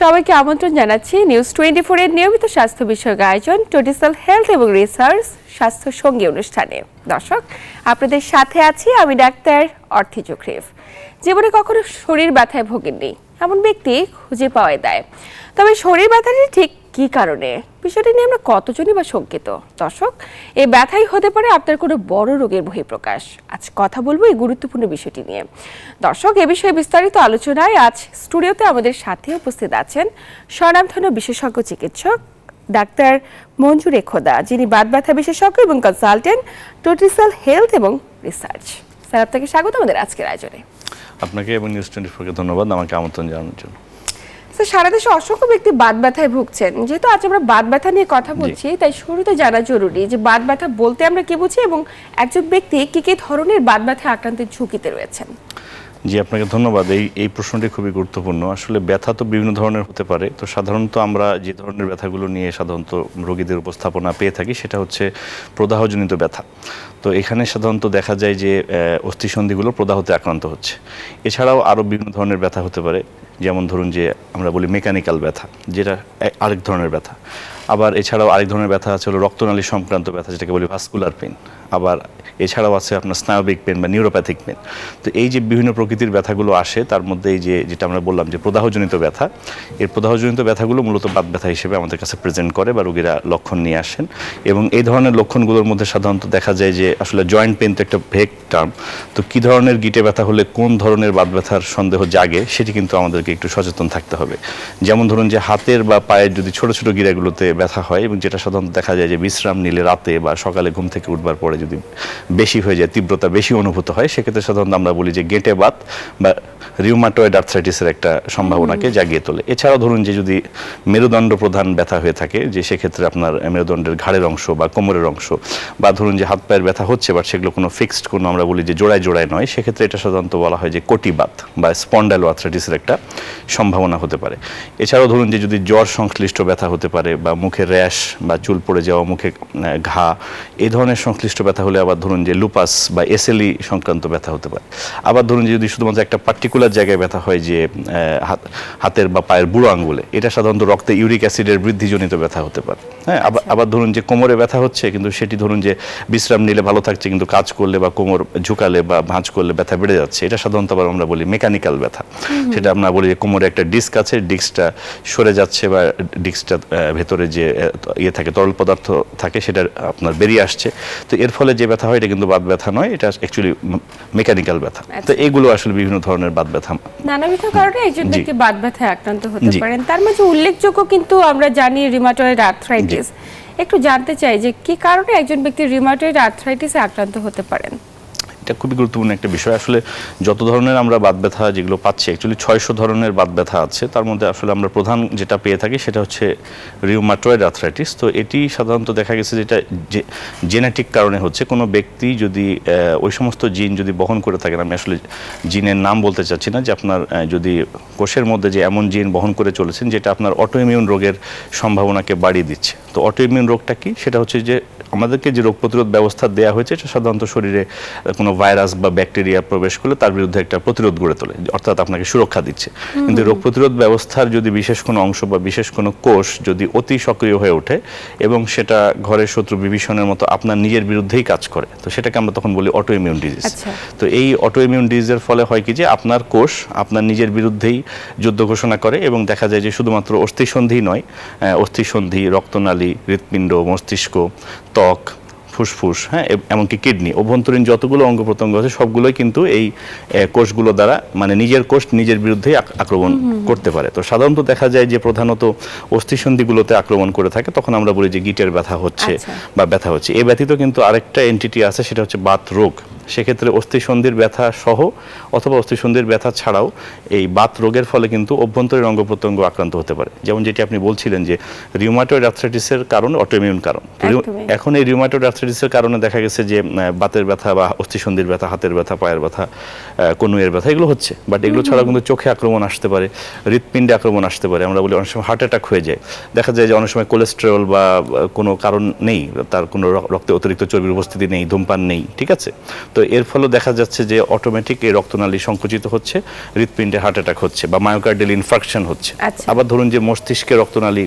সবাইকে আমন্ত্রণ জানাচ্ছি নিউজ 24 এর নিয়মিত স্বাস্থ্য বিষয়ক আয়োজন টোটিসাল হেলথ এবং রিসার্চ স্বাস্থ্য সঙ্গী অনুষ্ঠানে। দর্শক, আপনাদের সাথে আছি আমি ডাক্তার অর্থি চক্রিফ। জীবনে কখনো শরীর ব্যথায় ভোগেননি এমন ব্যক্তি খুঁজে পাওয়া যায়, তবে শরীর ব্যথাটি ঠিক কি কারণে, বিষয়টি নিয়ে আমরা কতজনই বা শঙ্কিত। দর্শক, এই ব্যথাই হতে পারে আপনার কোনো বড় রোগের বহিঃপ্রকাশ। আজ কথা বলবো এই গুরুত্বপূর্ণ বিষয়টি নিয়ে। দর্শক, এ বিষয়ে বিস্তারিত আলোচনায় আজ স্টুডিওতে আমাদের সাথে উপস্থিত আছেন স্বনামধন্য বিশেষজ্ঞ চিকিৎসক ডাক্তার মঞ্জু রেখোদা, যিনি বাত ব্যথা বিশেষজ্ঞ এবং কনসালটেন্ট টোটিসাল হেলথ এবং রিসার্চ। স্যার, আপনাকে স্বাগত আমাদের আজকের আয়োজনে। আপনাকে এবং নিউজ 24-কে ধন্যবাদ আমাকে আমন্ত্রণ জানানোর জন্য। সারা দেশে অসংখ্য ব্যক্তি বাত ব্যথায় ভুগছেন। যেহেতু আজ আমরা বাত ব্যথা নিয়ে কথা বলছি, তাই শুরুতে জানা জরুরি যে বাত ব্যথা বলতে আমরা কি বুঝি এবং একজন ব্যক্তি কি কি ধরনের বাত ব্যথা আক্রান্তের ঝুঁকিতে রয়েছেন। জি, আপনাকে ধন্যবাদ। এই প্রশ্নটি খুবই গুরুত্বপূর্ণ। আসলে ব্যথা তো বিভিন্ন ধরনের হতে পারে। তো সাধারণত আমরা যে ধরনের ব্যথাগুলো নিয়ে সাধারণত রোগীদের উপস্থাপনা পেয়ে থাকি সেটা হচ্ছে প্রদাহজনিত ব্যথা। তো এখানে সাধারণত দেখা যায় যে অস্থিসন্ধিগুলো প্রদাহতে আক্রান্ত হচ্ছে। এছাড়াও আরও বিভিন্ন ধরনের ব্যথা হতে পারে, যেমন ধরুন যে আমরা বলি মেকানিক্যাল ব্যথা, যেটা আরেক ধরনের ব্যথা। আবার এছাড়াও আরেক ধরনের ব্যথা আছে হলো রক্তনালী সংক্রান্ত ব্যথা, যেটাকে বলি ভাস্কুলার পেন। আবার এছাড়াও আছে আপনার স্নায়বিক পেন বা নিউরোপ্যাথিক পেন। তো এই যে বিভিন্ন প্রকৃতির ব্যথাগুলো আসে, তার মধ্যে এই যেটা আমরা বললাম যে প্রদাহজনিত ব্যথা, এই প্রদাহজনিত ব্যথাগুলো মূলত বাত ব্যথা হিসেবে আমাদের কাছে প্রেজেন্ট করে বা রোগীরা লক্ষণ নিয়ে আসেন। এবং এই ধরনের লক্ষণগুলোর মধ্যে সাধারণত দেখা যায় যে আসলে জয়েন্ট পেন তো একটা ভেগ টার্ম। তো কী ধরনের গিটে ব্যথা হলে কোন ধরনের বাত ব্যথার সন্দেহ জাগে সেটি কিন্তু আমাদেরকে একটু সচেতন থাকতে হবে। যেমন ধরুন যে হাতের বা পায়ের যদি ছোট ছোট গিরাগুলোতে ব্যথা হয়, এবং যেটা সাধারণত দেখা যায় যে বিশ্রাম নিলে রাতে বা সকালে ঘুম থেকে উঠবার পরে যদি বেশি হয়ে যায়, তীব্রতা বেশি অনুভূত হয়, সেক্ষেত্রে সাধারণত আমরা বলি যে গেঁটে বাত বা রিউমাটয়েড আর্থ্রাইটিসের একটা সম্ভাবনাকে জাগিয়ে তোলে। এছাড়াও ধরুন যে যদি মেরুদণ্ড প্রধান ব্যথা হয়ে থাকে, যে সেক্ষেত্রে আপনার মেরুদণ্ডের ঘাড়ের অংশ বা কোমরের অংশ, বা ধরুন যে হাত পায়ের ব্যথা হচ্ছে বাট সেগুলো কোনো ফিক্সড কোনো আমরা বলি যে জোড়ায় জোড়ায় নয়, সেক্ষেত্রে এটা সাধারণত বলা হয় যে কটিবাত বা স্পন্ডাইলো আর্থ্রাইটিসের একটা সম্ভাবনা হতে পারে। এছাড়াও ধরুন যে যদি জ্বর সংশ্লিষ্ট ব্যথা হতে পারে, বা মুখে র্যাশ বা চুল পড়ে যাওয়া, মুখে ঘা, এই ধরনের সংশ্লিষ্ট ব্যথা হলে আবার ধরুন যে লুপাস বা এসএলই সংক্রান্ত ব্যথা হতে পারে। আবার ধরুন যে যদি শুধুমাত্র একটা পার্টিকুলার জায়গায় ব্যথা হয়, যে হাতের বা পায়ের বুড়ো আঙ্গুলে, এটা সাধারণত রক্তে ইউরিক অ্যাসিডের বৃদ্ধিজনিত ব্যথা হতে পারে। হ্যাঁ, আবার ধরুন যে কোমরে ব্যথা হচ্ছে, কিন্তু সেটি ধরুন যে বিশ্রাম নিলে ভালো থাকছে, কিন্তু কাজ করলে বা কোমর ঝুঁকালে বা ভাঁজ করলে ব্যথা বেড়ে যাচ্ছে, এটা সাধারণত আবার আমরা বলি মেকানিক্যাল ব্যথা। সেটা আমরা বলি যে কোমরে একটা ডিস্ক আছে, ডিস্কটা সরে যাচ্ছে বা ডিস্কটা ভেতরে যে ইয়ে থাকে, তরল পদার্থ থাকে, সেটা আপনার বেরিয়ে আসছে। তো এর ফলে যে ব্যথা হয় এটা কিন্তু বাত ব্যথা নয়, এটা অ্যাকচুয়ালি মেকানিক্যাল ব্যথা। তো এইগুলো আসলে বিভিন্ন ধরনের বাত ব্যথা, নানাবিধ কারণে একজন ব্যক্তি বাত ব্যথায় আক্রান্ত হতে পারেন। তার মাঝে উল্লেখযোগ্য কিন্তু আমরা জানি রিউমাটয়েড আর্থ্রাইটিস। একটু জানতে চাই যে কি কারণে একজন ব্যক্তি রিউমাটয়েড আর্থ্রাইটিসে আক্রান্ত হতে পারেন। এটা খুবই গুরুত্বপূর্ণ একটা বিষয়। আসলে যত ধরনের আমরা বাত ব্যথা যেগুলো পাচ্ছি, অ্যাকচুয়ালি 600 ধরনের বাত ব্যথা আছে। তার মধ্যে আসলে আমরা প্রধান যেটা পেয়ে থাকি সেটা হচ্ছে রিউমাটয়েড আর্থ্রাইটিস। তো এটি সাধারণত দেখা গেছে যেটা জেনেটিক কারণে হচ্ছে। কোনো ব্যক্তি যদি ওই সমস্ত জিন যদি বহন করে থাকেন, আমি আসলে জিনের নাম বলতে চাচ্ছি না, যে আপনার যদি কোষের মধ্যে যে এমন জিন বহন করে চলেছেন যেটা আপনার অটোইমিউন রোগের সম্ভাবনাকে বাড়িয়ে দিচ্ছে। তো অটোইমিউন রোগটা কি? সেটা হচ্ছে যে আমাদেরকে যে রোগ প্রতিরোধ ব্যবস্থা দেওয়া হয়েছে, এটা সাধারণত শরীরে কোনো ভাইরাস বা ব্যাকটেরিয়া প্রবেশ করলে তার বিরুদ্ধে একটা প্রতিরোধ গড়ে তোলে, অর্থাৎ আপনাকে সুরক্ষা দিচ্ছে। কিন্তু রোগ প্রতিরোধ ব্যবস্থার যদি বিশেষ কোনো অংশ বা বিশেষ কোনো কোষ যদি অতি সক্রিয় হয়ে ওঠে এবং সেটা ঘরের শত্রু বিভীষণের মতো আপনার নিজের বিরুদ্ধেই কাজ করে, তো সেটাকে আমরা তখন বলি অটোইমিউন ডিজিজ। তো এই অটোইমিউন ডিজিজের ফলে হয় কি, যে আপনার কোষ আপনার নিজের বিরুদ্ধেই যুদ্ধ ঘোষণা করে, এবং দেখা যায় যে শুধুমাত্র অস্থিসন্ধি নয়, অস্থিসন্ধি, রক্তনালী, হৃৎপিণ্ড, মস্তিষ্ক, ত্বক, ফুসফুস, হ্যাঁ, এমনকি কিডনি, অভ্যন্তরীণ যতগুলো অঙ্গ প্রত্যঙ্গ আছে সবগুলোই কিন্তু এই কোষগুলো দ্বারা, মানে নিজের কোষ নিজের বিরুদ্ধে আক্রমণ করতে পারে। তো সাধারণত দেখা যায় যে প্রধানত অস্থিসন্ধিগুলোতে আক্রমণ করে থাকে, তখন আমরা বলি যে গিটের ব্যথা হচ্ছে বা ব্যথা হচ্ছে। এই ব্যতীত কিন্তু আরেকটা এন্টিটি আছে, সেটা হচ্ছে বাত রোগ। সেক্ষেত্রে অস্থিসন্ধির ব্যথা সহ অথবা অস্থিসন্ধির ব্যথা ছাড়াও এই বাত রোগের ফলে কিন্তু অভ্যন্তরীণ অঙ্গ প্রত্যঙ্গ আক্রান্ত হতে পারে। যেমন যেটি আপনি বলছিলেন যে রিউমাটয়েড আর্থ্রাইটিসের কারণ অটোইমিউন কারণ। এখন এই রিউমাটয়েড আর্থ্রাইটিসের কারণে দেখা গেছে যে বাতের ব্যথা বা অস্থিসন্ধির ব্যথা, হাতের ব্যথা, পায়ের ব্যথা, কনুইয়ের ব্যথা, এগুলো হচ্ছে। বাট এগুলো ছাড়াও কিন্তু চোখে আক্রমণ আসতে পারে, হৃৎপিণ্ডে আক্রমণ আসতে পারে। আমরা বলি অনেক সময় হার্ট অ্যাটাক হয়ে যায়। দেখা যায় যে অনেক সময় কোলেস্টেরল বা কোনো কারণ নেই, তার কোনো রক্তে অতিরিক্ত চর্বির উপস্থিতি নেই, ধূমপান নেই, ঠিক আছে। তো এর ফলে দেখা যাচ্ছে যে অটোমেটিক এই রক্তনালী সংকুচিত হচ্ছে, হৃৎপিণ্ডে হার্ট অ্যাটাক হচ্ছে বা মায়োকার্ডিয়াল ইনফার্কশন হচ্ছে। আবার ধরুন যে মস্তিষ্কে রক্তনালী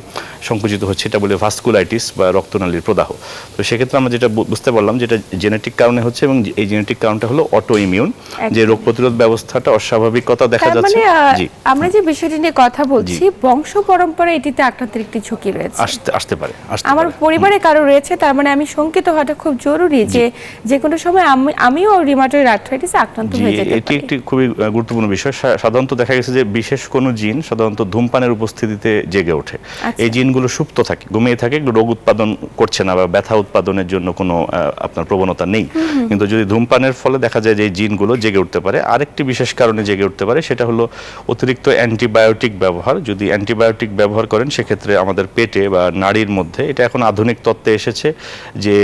সংকুচিত হচ্ছে, এটা বলে ভাস্কুলাইটিস বা রক্তনালীর প্রদাহ। তো সেক্ষেত্রে আমরা যেটা বুঝতে পারলাম যেটা জেনেটিক কারণে হচ্ছে, এবং এই জেনেটিক কারণটা হলো অটো ইমিউন, যে রোগ প্রতিরোধ ব্যবস্থাটা অস্বাভাবিকতা দেখা যাচ্ছে। আমরা যে বিষয়টি নিয়ে কথা বলছি, বংশ পরম্পরা এটিতে আক্রান্তের একটি ঝুঁকি রয়েছে, আসতে পারে। আমার পরিবারে কারো রয়েছে, তার মানে আমি শঙ্কিত হওয়াটা খুব জরুরি যে কোনো সময় আমিও রিউমাটয়েড আর্থ্রাইটিসে আক্রান্ত হয়ে যেতে পারি। এটি একটি খুবই গুরুত্বপূর্ণ বিষয়। সাধারণত দেখা গেছে যে বিশেষ কোনো জিন সাধারণত ধূমপানের উপস্থিতিতে জেগে ওঠে। এই জিনগুলো সুপ্ত থাকে, ঘুমিয়ে থাকে, রোগ উৎপাদন করছে না বা ব্যথা উৎপাদনের জন্য কোনো আপনার প্রবণতা নেই। কিন্তু যদি ধূমপানের ফলে দেখা যায় যে এই জিনগুলো জেগে উঠতে পারে। আরেকটি বিশেষ কারণে জেগে উঠতে পারে, সেটা হলো অতিরিক্ত অ্যান্টিবায়োটিক ব্যবহার। যদি অ্যান্টিবায়োটিক ব্যবহার করেন সেক্ষেত্রে আমাদের পেটে বা নাড়ির মধ্যে, এটা এখন আধুনিক তত্ত্বে এসেছে যে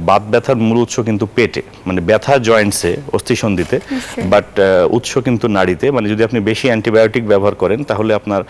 বাত ব্যথার মূল উৎস কিন্তু পেটে, মানে ব্যথা জয়েন্টসে, অস্থিসন্ধিতে, বাট উৎস কিন্তু নাড়িতে। মানে যদি আপনি বেশি অ্যান্টিবায়োটিক ব্যবহার করেন তাহলে আপনার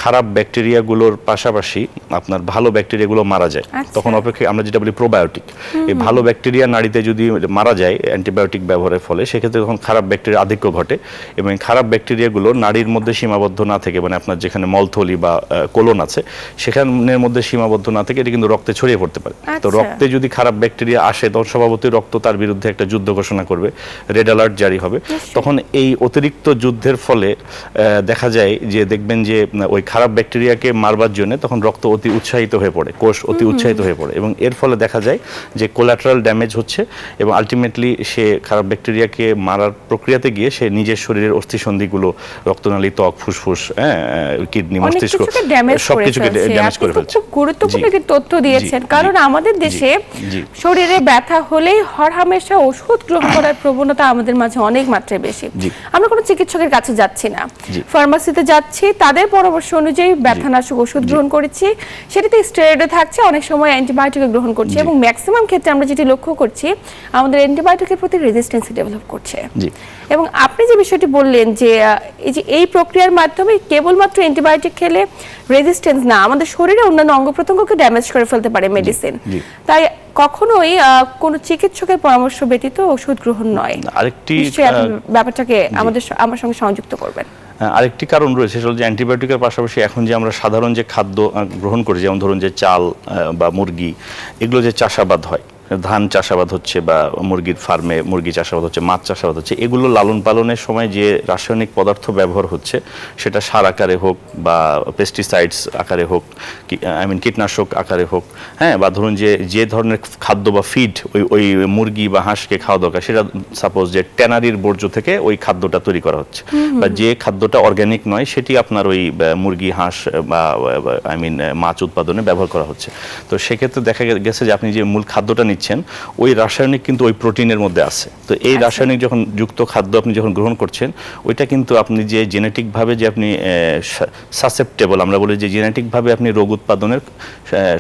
খারাপ ব্যাকটেরিয়াগুলোর পাশাপাশি আপনার ভালো ব্যাকটেরিয়াগুলো মারা যায়। তখন অপেক্ষা আমরা যেটা বলি প্রোবায়োটিক, এই ভালো ব্যাকটেরিয়া নাড়িতে যদি মারা যায় অ্যান্টিবায়োটিক ব্যবহারের ফলে, সেক্ষেত্রে তখন খারাপ ব্যাকটেরিয়া আধিক্য ঘটে, এবং খারাপ ব্যাকটেরিয়াগুলো নাড়ির মধ্যে সীমাবদ্ধ না থেকে, মানে আপনার যেখানে মলথলি বা কোলন আছে সেখানের মধ্যে সীমাবদ্ধ না থেকে এটি কিন্তু রক্তে ছড়িয়ে পড়তে পারে। তো রক্তে যদি খারাপ ব্যাকটেরিয়া আসে তখন স্বভাবতই রক্ত তার বিরুদ্ধে একটা যুদ্ধ ঘোষণা করবে, রেড অ্যালার্ট জারি হবে। তখন এই অতিরিক্ত যুদ্ধের ফলে দেখা যায় যে দেখবেন যে ওই খারাপ ব্যাকটেরিয়াকে মারবার জন্য তখন রক্ত অতি উৎসাহিত হয়ে পড়ে, কোষ অতি উৎসাহিত হয়ে পড়ে, এবং এর ফলে দেখা যায় যে কোলাটারাল ড্যামেজ হচ্ছে, এবং আলটিমেটলি সে খারাপ ব্যাকটেরিয়াকে মারার প্রক্রিয়াতে গিয়ে সে নিজের শরীরের অস্থিসন্ধিগুলো, রক্তনালী, ত্বক, ফুসফুস, কিডনি, মস্তিষ্ক সবকিছুকে ড্যামেজ করে ফেলছে। খুব গুরুত্বপূর্ণ একটি তথ্য দিয়েছেন, কারণ আমাদের দেশে শরীরে ব্যথা হলেই হরহামেশা ওষুধ গ্রহণ করার প্রবণতা আমাদের মাঝে অনেক মাত্রায় বেশি। আমরা কোনো চিকিৎসকের কাছে যাচ্ছি না, ফার্মাসিতে যাচ্ছি, তাদের পরামর্শ অনুযায়ী ব্যথানাশক ওষুধ গ্রহণ করেছি, সেটাতে স্টেরয়েড থাকছে, অনেক সময় অ্যান্টিবায়োটিক গ্রহণ করছি, এবং ম্যাক্সিমাম ক্ষেত্রে আমরা যেটি লক্ষ্য করছি আমাদের অ্যান্টিবায়োটিকের প্রতি রেজিস্ট্যান্স ডেভেলপ করছে। এবং আপনি যে বিষয়টি বললেন যে এই প্রক্রিয়ার মাধ্যমে কেবলমাত্র অ্যান্টিবায়োটিক খেলে রেজিস্ট্যান্স না, আমাদের শরীরে অন্যান্য অঙ্গ প্রত্যঙ্গকে ড্যামেজ করে ফেলতে পারে মেডিসিন। তাই কখনোই কোনো চিকিৎসকের পরামর্শ ব্যতীত ওষুধ গ্রহণ নয়। আরেকটি ব্যাপারটাকে আমার সঙ্গে সংযুক্ত করবেন। আরেকটি কারণ রয়েছে, সেটা হচ্ছে অ্যান্টিবায়োটিকের পাশাপাশি এখন যে আমরা সাধারণ যে খাদ্য গ্রহণ করি, যেমন ধরুন যে চাল বা মুরগি, এগুলো যে চাষাবাদ হয়, ধান চাষাবাদ হচ্ছে বা মুরগির ফার্মে মুরগি চাষাবাদ হচ্ছে, মাছ চাষাবাদ হচ্ছে, এগুলো লালন পালনের সময় যে রাসায়নিক পদার্থ ব্যবহার হচ্ছে, সেটা সার আকারে হোক বা পেস্টিসাইডস আকারে হোক, কীটনাশক আকারে হোক, বা ধরুন যে ধরনের খাদ্য বা ফিড ওই মুরগি বা হাঁসকে খাওয়া দরকার, সেটা সাপোজ যে ট্যানারির বর্জ্য থেকে ওই খাদ্যটা তৈরি করা হচ্ছে, বা যে খাদ্যটা অর্গ্যানিক নয় সেটি আপনার ওই মুরগি, হাঁস বা মাছ উৎপাদনে ব্যবহার করা হচ্ছে। তো সেক্ষেত্রে দেখা গেছে যে আপনি যে মূল খাদ্যটা ওই রাসায়নিক কিন্তু ওই প্রোটিনের মধ্যে আছে। তো এই রাসায়নিক যখন যুক্ত খাদ্য আপনি যখন গ্রহণ করছেন, ওইটা কিন্তু আপনি যে জেনেটিকভাবে যে আপনি সাসেপ্টেবল, আমরা বলি যে জেনেটিকভাবে আপনি রোগ উৎপাদনের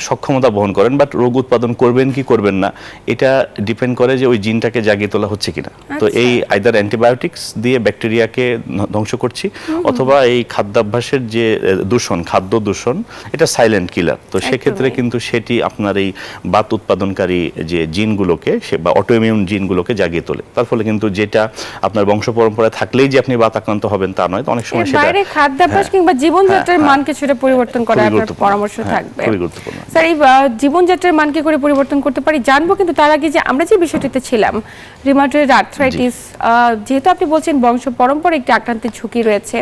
সক্ষমতা বহন করেন, বাট রোগ উৎপাদন করবেন কি করবেন না এটা ডিপেন্ড করে যে ওই জিনটাকে জাগিয়ে তোলা হচ্ছে কিনা। তো এই আইদার অ্যান্টিবায়োটিক্স দিয়ে ব্যাকটেরিয়াকে ধ্বংস করছি, অথবা এই খাদ্যাভ্যাসের যে দূষণ, খাদ্য দূষণ, এটা সাইলেন্ট কিলার। তো সেক্ষেত্রে কিন্তু সেটি আপনার এই বাত উৎপাদনকারী যে জিনগুলোকে বা অটোইমিউন জিনগুলোকে জাগিয়ে তোলে। তার ফলে কিন্তু যেটা আপনার বংশ পরম্পরায় থাকলেই যে আপনি বাত আক্রান্ত হবেন তা নয়, অনেক সময় সেটা বাইরে খাদ্যাভ্যাস কিংবা জীবনযাত্রার মান কিছুটা পরিবর্তন করার আপনার পরামর্শ থাকবে। খুবই গুরুত্বপূর্ণ স্যার, এই জীবনযাত্রার মান কি করে পরিবর্তন করতে পারি জানবো, কিন্তু তার আগে যে আমরা যে বিষয়টিতে ছিলাম, রিউমাটয়েড আর্থ্রাইটিস, যেহেতু আপনি বলছেন বংশ পরম্পরায় একটি আক্রান্তের ঝুঁকি রয়েছে,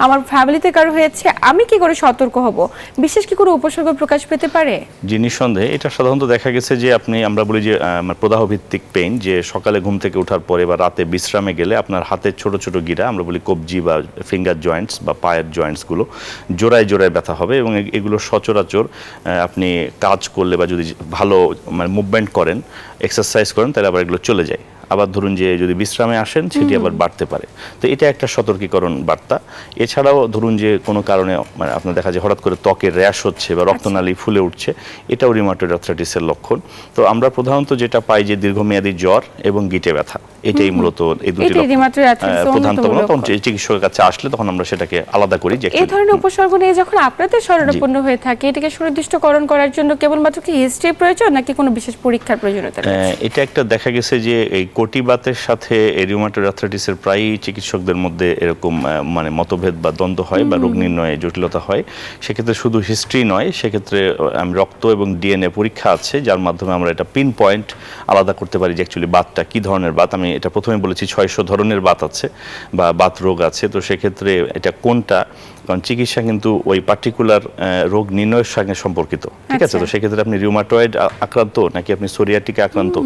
আমার ফ্যামিলিতে কারো হয়েছে, আমি কি করে সতর্ক হব? বিশেষ কি কোনো উপসর্গ প্রকাশ পেতে পারে? জি, নিঃসন্দেহে। এটা সাধারণত দেখা গেছে যে আমরা বলি যে প্রদাহ ভিত্তিক পেইন, যে সকালে ঘুম থেকে ওঠার পরে বা রাতে বিশ্রামে গেলে আপনার হাতের ছোট ছোট গিরা, আমরা বলি কবজি বা ফিঙ্গার জয়েন্টস বা পায়ের জয়েন্টসগুলো জোড়ায় জোড়ায় ব্যথা হবে, এবং এগুলো সচরাচর আপনি কাজ করলে বা যদি ভালো মুভমেন্ট করেন, এক্সারসাইজ করেন, তাহলে আবার এগুলো চলে যায়। আবার ধরুন যে যদি বিশ্রামে আসেন সেটি আবার বাড়তে পারে। তো এটা একটা সতর্কীকরণ বার্তা। এছাড়াও ধরুন যে কোনো কারণে আপনার দেখা যায় হঠাৎ করে ত্বকের র্যাশ হচ্ছে বা রক্তনালী ফুলে উঠছে, এটাও রিউমাটয়েড আর্থ্রাইটিসের লক্ষণ। তো আমরা প্রধানত যেটা পাই যে দীর্ঘমেয়াদী জ্বর এবং গিঁটে ব্যথা, এটাই মূলত এই দুটি প্রধানতম। তখন চিকিৎসকের কাছে আসলে তখন আমরা সেটাকে আলাদা করি। যে এই ধরনের উপসর্গ নিয়ে যখন আপনাদের শরণাপন্ন হয়ে থাকে, এটাকে সুনির্দিষ্টকরণ করার জন্য কেবলমাত্র কি হিস্ট্রি প্রয়োজন নাকি কোনো বিশেষ পরীক্ষার প্রয়োজনীয়তা? এটা একটা দেখা গেছে যে এই কোটি বাতের সাথে রিউমাটয়েড আর্থ্রাইটিসের প্রায়ই চিকিৎসকদের মধ্যে এরকম মানে মতভেদ বা দ্বন্দ্ব হয় বা রোগ নির্ণয়ে জটিলতা হয়। সেক্ষেত্রে শুধু হিস্ট্রি নয়, সেক্ষেত্রে রক্ত এবং ডিএনএ পরীক্ষা আছে যার মাধ্যমে আমরা এটা পিন পয়েন্ট আলাদা করতে পারি যে অ্যাকচুয়ালি বাতটা কী ধরনের বাত। আমি এটা প্রথমে বলেছি 600 ধরনের বাত আছে বা বাত রোগ আছে। তো সেক্ষেত্রে এটা কোনটা, কারণ চিকিৎসা কিন্তু ওই পার্টিকুলার রোগ নির্ণয়ের সঙ্গে সম্পর্কিত, ঠিক আছে? তো সেক্ষেত্রে আপনি রিউমাটয়েড আক্রান্ত নাকি আপনি সোরিয়াটিকে আক্রান্ত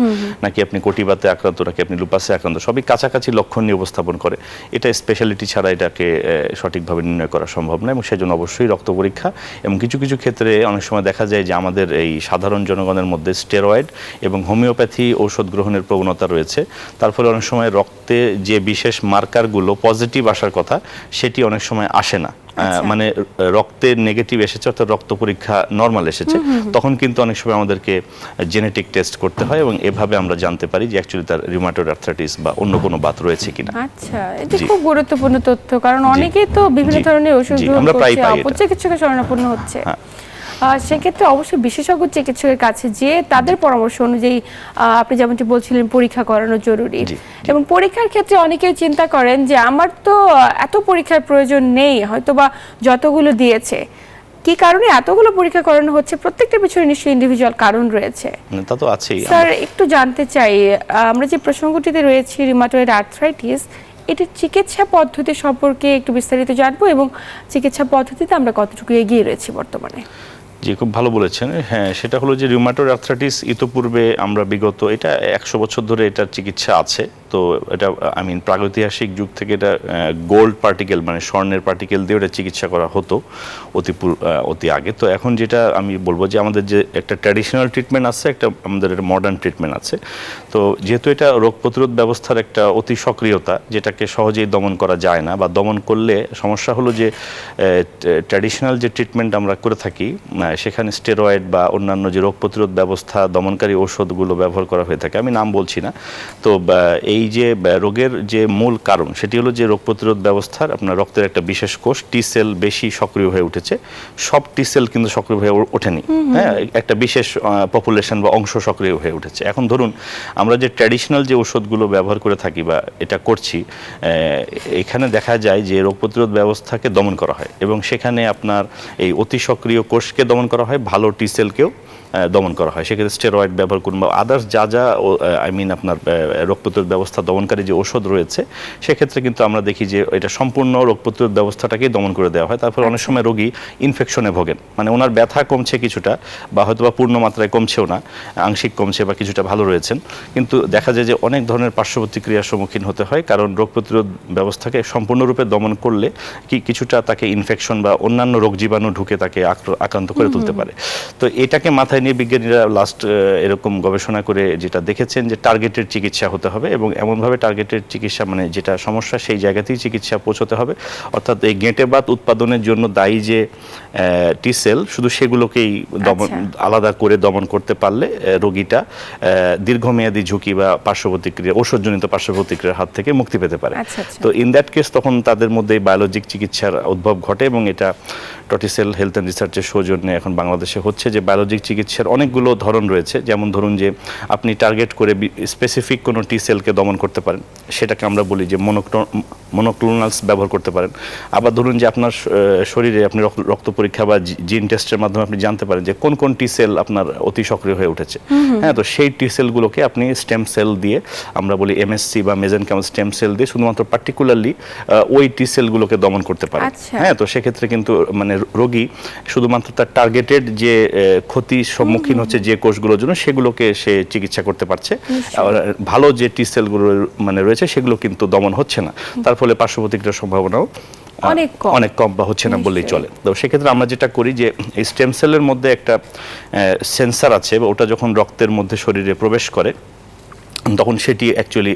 নাকি আপনি কোটিবাতে আক্রান্ত নাকি আপনি লুপাসে আক্রান্ত, সবই কাছাকাছি লক্ষণ নিয়ে উপস্থাপন করে। এটা স্পেশালিটি ছাড়া এটাকে সঠিকভাবে নির্ণয় করা সম্ভব না এবং সেজন্য অবশ্যই রক্ত পরীক্ষা। এবং কিছু কিছু ক্ষেত্রে অনেক সময় দেখা যায় যে আমাদের এই সাধারণ জনগণের মধ্যে স্টেরয়েড এবং হোমিওপ্যাথি ঔষধ গ্রহণের প্রবণতা রয়েছে। তার ফলে অনেক সময় রক্তে যে বিশেষ মার্কারগুলো পজিটিভ আসার কথা সেটি অনেক সময় আসে না। মানে রক্তে নেগেটিভ এসেছে অর্থাৎ রক্ত পরীক্ষা নরমাল এসেছে, তখন কিন্তু অনেক সময় আমাদেরকে জেনেটিক টেস্ট করতে হয় এবং এভাবে আমরা জানতে পারি যে অ্যাকচুয়ালি তার রিউমাটয়েড আর্থ্রাইটিস বা অন্য কোনো বাত রয়েছে কিনা। আচ্ছা, এটা খুব গুরুত্বপূর্ণ তথ্য, কারণ অনেকেই তো বিভিন্ন ধরনের ওষুধ গ্রহণ করছে, অপচিকিৎসকের শরণাপন্ন হচ্ছে। সেক্ষেত্রে অবশ্যই বিশেষজ্ঞ চিকিৎসকের কাছে যে তাদের পরামর্শ অনুযায়ী আপনি যেমনটি বলছিলেন পরীক্ষা করানো জরুরি। এবং পরীক্ষার ক্ষেত্রে অনেকেই চিন্তা করেন যে আমার তো এত পরীক্ষার প্রয়োজন নেই, হয়তোবা যতগুলো দিয়েছে। কি কারণে এতগুলো পরীক্ষা করানো হচ্ছে? প্রত্যেকটা পিছনে নিশ্চয়ই ইন্ডিভিজুয়াল কারণ রয়েছে। তা তো আছেই। স্যার, একটু জানতে চাই, আমরা যে প্রসঙ্গটিতে রয়েছি রিউমাটয়েড আর্থ্রাইটিস, এটির চিকিৎসা পদ্ধতি সম্পর্কে একটু বিস্তারিত জানবো এবং চিকিৎসা পদ্ধতিতে আমরা কতটুকু এগিয়ে রয়েছি বর্তমানে। জি, খুব ভালো বলেছেন। হ্যাঁ, সেটা হলো যে রিউমাটয়েড আর্থ্রাইটিস ইতোপূর্বে আমরা বিগত এটা 100 বছর ধরে এটার চিকিৎসা আছে। তো এটা প্রাগৈতিহাসিক যুগ থেকে এটা গোল্ড পার্টিকেল মানে স্বর্ণের পার্টিকেল দিয়ে এটা চিকিৎসা করা হতো অতি আগে। তো এখন যেটা আমি বলবো যে আমাদের যে একটা ট্র্যাডিশনাল ট্রিটমেন্ট আছে, একটা আমাদের মডার্ন ট্রিটমেন্ট আছে। তো যেহেতু এটা রোগ প্রতিরোধ ব্যবস্থার একটা অতি সক্রিয়তা, যেটাকে সহজেই দমন করা যায় না বা দমন করলে সমস্যা হলো যে ট্র্যাডিশনাল যে ট্রিটমেন্ট আমরা করে থাকি সেখানে স্টেরয়েড বা অন্যান্য যে রোগ প্রতিরোধ ব্যবস্থা দমনকারী ঔষধগুলো ব্যবহার করা হয়ে থাকে। আমি নাম বলছি না। তো এই যে রোগের যে মূল কারণ সেটি হলো যে রোগ প্রতিরোধ ব্যবস্থার আপনার রক্তের একটা বিশেষ কোষ টি সেল বেশি সক্রিয় হয়ে উঠেছে। সব টি সেল কিন্তু সক্রিয় হয়ে ওঠেনি, হ্যাঁ, একটা বিশেষ পপুলেশন বা অংশ সক্রিয় হয়ে উঠেছে। এখন ধরুন আমরা যে ট্র্যাডিশনাল যে ওষুধগুলো ব্যবহার করে থাকি বা এটা করছি, এখানে দেখা যায় যে রোগ প্রতিরোধ ব্যবস্থাকে দমন করা হয় এবং সেখানে আপনার এই অতি সক্রিয় কোষকে দমন করা হয়, ভালো টি সেলকেও দমন করা হয়। সেক্ষেত্রে স্টেরয়েড ব্যবহার করুন বা আদার্স যা যা আপনার রোগ প্রতিরোধ ব্যবস্থা দমনকারী যে ওষুধ রয়েছে, সেক্ষেত্রে কিন্তু আমরা দেখি যে এটা সম্পূর্ণ রোগ প্রতিরোধ ব্যবস্থাটাকেই দমন করে দেওয়া হয়। তারপর অনেক সময় রোগী ইনফেকশনে ভোগেন, মানে ওনার ব্যথা কমছে কিছুটা বা হয়তো বা পূর্ণ মাত্রায় কমছেও না, আংশিক কমছে বা কিছুটা ভালো রয়েছেন, কিন্তু দেখা যায় যে অনেক ধরনের পার্শ্ব প্রতিক্রিয়ার সম্মুখীন হতে হয়, কারণ রোগ প্রতিরোধ ব্যবস্থাকে সম্পূর্ণরূপে দমন করলে কিছুটা তাকে ইনফেকশন বা অন্যান্য রোগ জীবাণু ঢুকে তাকে আক্রান্ত করে তুলতে পারে। তো এটাকে মাথায় নিয়ে বিজ্ঞানীরা লাস্ট এরকম গবেষণা করে যেটা দেখেছেন যে টার্গেটেড চিকিৎসা হতে হবে এবং এমনভাবে টার্গেটেড চিকিৎসা মানে যেটা সমস্যা সেই জায়গাতেই চিকিৎসা পৌঁছতে হবে। অর্থাৎ এই গেঁটে বাত উৎপাদনের জন্য দায়ী যে টি সেল শুধু সেগুলোকেই আলাদা করে দমন করতে পারলে রোগীটা দীর্ঘমেয়াদী ঝুঁকি বা পার্শ্ব প্রতিক্রিয়া ওষুধজনিত পার্শ্ব প্রতিক্রিয়ার হাত থেকে মুক্তি পেতে পারে। তো ইন দ্যাট কেস তখন তাদের মধ্যে বায়োলজিক চিকিৎসার উদ্ভব ঘটে এবং এটা টটিসেল হেলথ অ্যান্ড রিসার্চের সৌজন্যে এখন বাংলাদেশে হচ্ছে যে বায়োলজিক চিকিৎসার অনেকগুলো ধরন রয়েছে। যেমন ধরুন যে আপনি টার্গেট করে স্পেসিফিক কোনো টি সেলকে দমন করতে পারেন, সেটাকে আমরা বলি যে মনোক্লোনালস ব্যবহার করতে পারেন। আবার ধরুন যে আপনার শরীরে আপনি রক্ত পরীক্ষা বা জিন টেস্টের মাধ্যমে আপনি জানতে পারেন যে কোন কোন টি সেল আপনার অতি সক্রিয় হয়ে উঠেছে। হ্যাঁ, তো সেই টি সেলগুলোকে আপনি স্টেম সেল দিয়ে আমরা বলি এমএসসি বা মেজেনকাইমাল স্টেম সেল দিয়ে শুধুমাত্র পার্টিকুলারলি ওই টি সেলগুলোকে দমন করতে পারেন। হ্যাঁ, তো সেক্ষেত্রে কিন্তু মানে রোগী শুধুমাত্র তার টার্গেটেড যে ক্ষতির সম্মুখীন হচ্ছে যে কোষগুলোর জন্য সেগুলোকে সে চিকিৎসা করতে পারছে, আর ভালো যে টি সেলগুলো মানে রয়েছে সেগুলো কিন্তু দমন হচ্ছে না। তার ফলে পার্শ্ব প্রতিক্রিয়ার সম্ভাবনাও অনেক কম বা হচ্ছে না বললেই চলে। তো সেক্ষেত্রে আমরা যেটা করি যে এই স্টেম সেলের মধ্যে একটা সেন্সার আছে, ওটা যখন রক্তের মধ্যে শরীরে প্রবেশ করে তখন সেটি অ্যাকচুয়ালি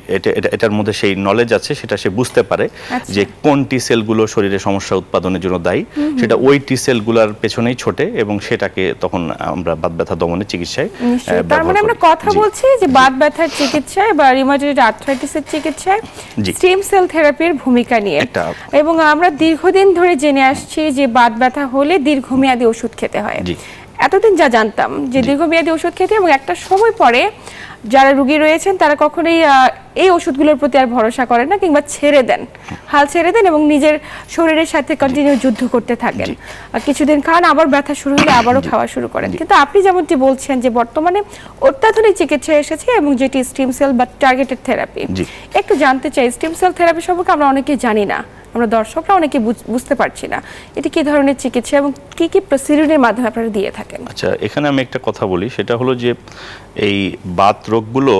এটার মধ্যে সেই নলেজ আছে, সেটা সে বুঝতে পারে যে কোন টি সেলগুলো শরীরে সমস্যা উৎপাদনের জন্য দায়ী, সেটা ওই টি সেলগুলোর পেছনেই ছোটে এবং সেটাকে তখন আমরা বাত ব্যথা দমনের চিকিৎসায় তার মানে আমরা কথা বলছি যে বাত ব্যথার চিকিৎসায় বা রিউমাটয়েড আর্থ্রাইটিসের চিকিৎসায় স্টেম সেল থেরাপির ভূমিকা নিয়ে, এবং আমরা দীর্ঘদিন ধরে জেনে আসছি যে বাত ব্যথা হলে দীর্ঘমেয়াদী ওষুধ খেতে হয়। এতদিন যা জানতাম যে দীর্ঘমেয়াদী ওষুধ খেতে এবং একটা সময় পরে যারা রোগী রয়েছেন তারা কখনোই এই ওষুধগুলোর প্রতি আর ভরসা করেন না কিংবা ছেড়ে দেন, হাল ছেড়ে দেন এবং নিজের শরীরের সাথে কন্টিনিউ যুদ্ধ করতে থাকেন। কিছুদিন খান, আবার ব্যথা শুরু হলে আবারও খাওয়া শুরু করেন। কিন্তু আপনি যেমনটি বলছেন যে বর্তমানে অত্যাধুনিক চিকিৎসা এসেছে এবং যেটি স্টেম সেল বা টার্গেটেড থেরাপি। একটু জানতে চাই, স্টেম সেল থেরাপি সম্পর্কে আমরা অনেকেই জানি না, আমরা দর্শকরা অনেকে বুঝতে পারছি না এটি কি ধরনের চিকিৎসা এবং কি কি প্রসিডিউরের মাধ্যমে আপনারা দিয়ে থাকেন। আচ্ছা, এখানে আমি একটা কথা বলি, সেটা হলো যে এই বাত রোগগুলো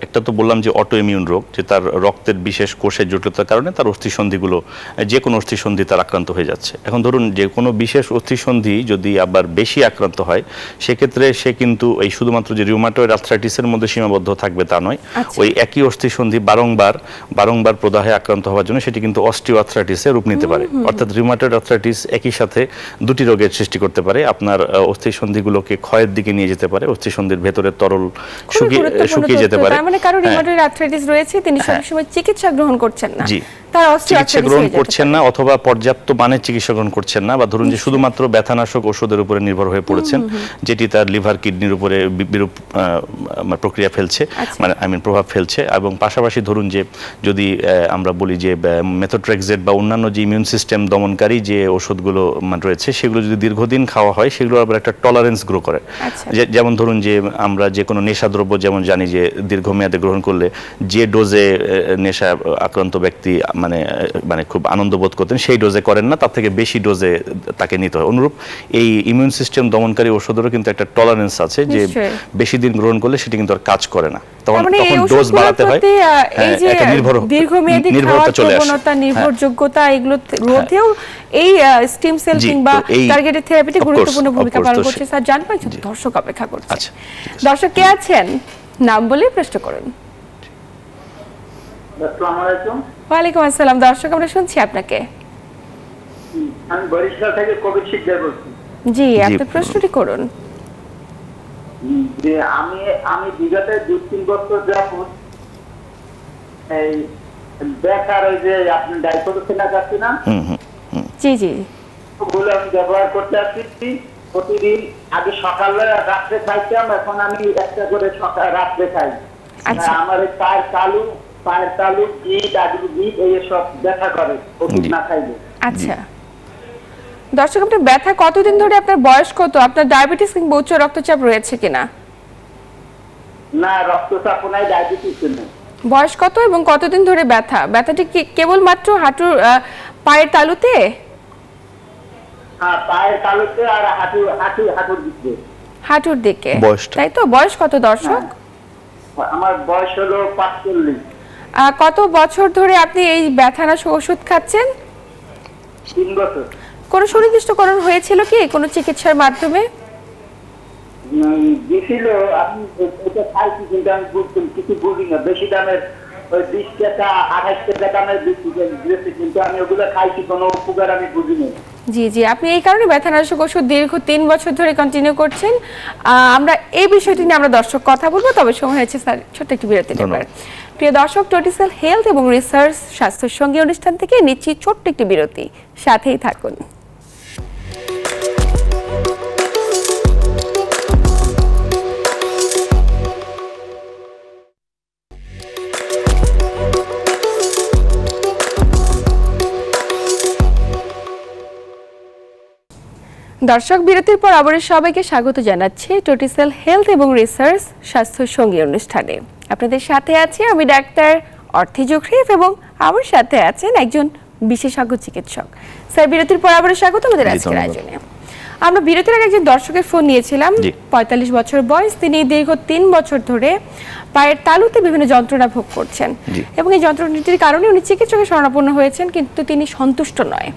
একটা তো বললাম যে অটো ইমিউন রোগ, যে তার রক্তের বিশেষ কোষের জটিলতার কারণে তার অস্থিসন্ধিগুলো, যে কোনো অস্থিসন্ধি তার আক্রান্ত হয়ে যাচ্ছে। এখন ধরুন যে কোনো বিশেষ অস্থিসন্ধি যদি আবার বেশি আক্রান্ত হয়, সেক্ষেত্রে সে কিন্তু এই শুধুমাত্র যে রিউমাটয়েড আর্থ্রাইটিসের মধ্যে সীমাবদ্ধ থাকবে তা নয়, ওই একই অস্থিসন্ধি বারংবার প্রদাহে আক্রান্ত হওয়ার জন্য সেটি কিন্তু অস্টিওআর্থ্রাইটিসে রূপ নিতে পারে। অর্থাৎ রিউমাটয়েড আর্থ্রাইটিস একই সাথে দুটি রোগের সৃষ্টি করতে পারে। আপনার অস্থিসন্ধিগুলোকে ক্ষয়ের দিকে নিয়ে যেতে পারে, অস্থিসন্ধির ভেতরে তরল শুকিয়ে যেতে পারে। মানে কারো রিউমাটয়েড আর্থ্রাইটিস রয়েছে, তিনি সবসময় চিকিৎসা গ্রহণ করছেন না, চিকিৎসা গ্রহণ করছেন না অথবা পর্যাপ্ত মানের চিকিৎসা গ্রহণ করছেন না, বা ধরুন যে শুধুমাত্র ব্যথানাশক ওষুধের উপরে নির্ভর হয়ে পড়েছেন, যেটি তার লিভার কিডনির উপরে বিরূপ প্রক্রিয়া ফেলছে, মানে প্রভাব ফেলছে। এবং পাশাপাশি ধরুন যে যদি আমরা বলি যে মেথোট্রেক্সেট বা অন্যান্য যে ইমিউন সিস্টেম দমনকারী যে ওষুধগুলো রয়েছে, সেগুলো যদি দীর্ঘদিন খাওয়া হয়, সেগুলো আবার একটা টলারেন্স গ্রো করে। যেমন ধরুন যে আমরা যে কোনো নেশাদ্রব্য যেমন জানি যে দীর্ঘমেয়াদে গ্রহণ করলে যে ডোজে নেশা আক্রান্ত ব্যক্তি মানে খুব আনন্দ বোধ করতেন, সেই ডোজে করেন না, তার থেকে বেশি ডোজে তাকে নিতে হয়। অনুরূপ এই ইমিউন সিস্টেম দমনকারী ওষুধেরও কিন্তু একটা টলারেন্স আছে, যে বেশি দিন গ্রহণ করলে সেটি কিন্তু আর কাজ করে না, তখন ডোজ বাড়াতে হয়। একটা নির্ভরতা চলে আসে, নির্ভরযোগ্যতা, এগুলো রোধেও এই স্টেম সেল কিংবা টার্গেটেড থেরাপিতে গুরুত্বপূর্ণ ভূমিকা পালন করছে। স্যার জানতে পারছেন, দর্শক অপেক্ষা করছে। দর্শক কে আছেন, নাম বলে প্রশ্ন করুন। আসসালামু আলাইকুম। ওয়ালাইকুম আসসালাম। দর্শক আমরা শুনছি আপনাকে। আমি বরিশাল থেকে কবির শিকদার বলছি। জি, আপনি প্রশ্নটি করুন। যে আমি বিগত 2-3 বছর যাবত এই ব্যথার ওই যে আপনি ডাইক্লোফেনাক আছে না, জি জি, ওগুলো আমি ব্যবহার করতে আসছি প্রতিদিন। আগে সকালে রাত্রে খাইতাম, এখন আমি একটা করে সকাল রাত্রে খাই। আমার পায়ের তালু গিট এই সব ব্যথা করে ওষুধ না খাইলে। আচ্ছা দর্শক, আপনার ব্যথা কতদিন ধরে, আপনার বয়স কত, আপনার ডায়াবেটিস কিংবা উচ্চ রক্তচাপ রয়েছে কিনা? না, রক্তচাপ নাই, ডায়াবেটিস নেই। বয়স কত এবং কতদিন ধরে ব্যথা? ব্যথাটি কি কেবলমাত্র হাঁটুর পায়ের তালুতে? হ্যাঁ, পায়ের তালুতে আর হাঁটুর দিকে, তাই তো? বয়স কত দর্শক? আমার বয়স হলো 45। কত বছর ধরে আপনি এই ব্যথানাশক ওষুধ খাচ্ছেন? 3 বছর। কোন সুনির্দিষ্টকরণ হয়েছিল কি কোনো চিকিৎসার মাধ্যমে? দিছিল, আমি এটা খাইছি কিন্তু আমি কিছু বুঝি না। বেশি দামের ওই 20 টাকা 28 টাকা দামের দিয়েছে, কিন্তু আমি ওগুলো খাইছি, কোনো উপকার আমি বুঝি না। জি জি, আপনি এই কারণে ব্যথানাশক ওষুধ দীর্ঘ 3 বছর ধরে কন্টিনিউ করছেন। আমরা এই বিষয়টি নিয়ে আমরা দর্শক কথা বলবো, তবে সময় হয়েছে স্যার ছোট্ট একটি বিরতি নেবার। প্রিয় দর্শক, টোটিসেল হেলথ এবং রিসার্চ স্বাস্থ্যের সঙ্গে অনুষ্ঠান থেকে নিচ্ছি ছোট্ট একটি বিরতি, সাথেই থাকুন। দর্শক, বিরতির পর আবার সবাইকে স্বাগত জানাচ্ছি টোটিসেল হেলথ এবং রিসার্চ স্বাস্থ্য সঙ্গী অনুষ্ঠানে। আপনাদের সাথে আছি আমি ডাক্তার অর্থি জোখরিফ এবং আমার সাথে আছেন একজন বিশেষজ্ঞ চিকিৎসক। স্যার, বিরতির পর আবার স্বাগত আমাদের আজকের আয়োজনে। আমরা বিরতির আগে একজন দর্শকের ফোন নিয়েছিলাম, 45 বছর বয়স, তিনি দীর্ঘ 3 বছর ধরে পায়ের তালুতে বিভিন্ন যন্ত্রণা ভোগ করছেন এবং এই যন্ত্রণাটির কারণে উনি চিকিৎসকের শরণাপন্ন হয়েছেন, কিন্তু তিনি সন্তুষ্ট নয়।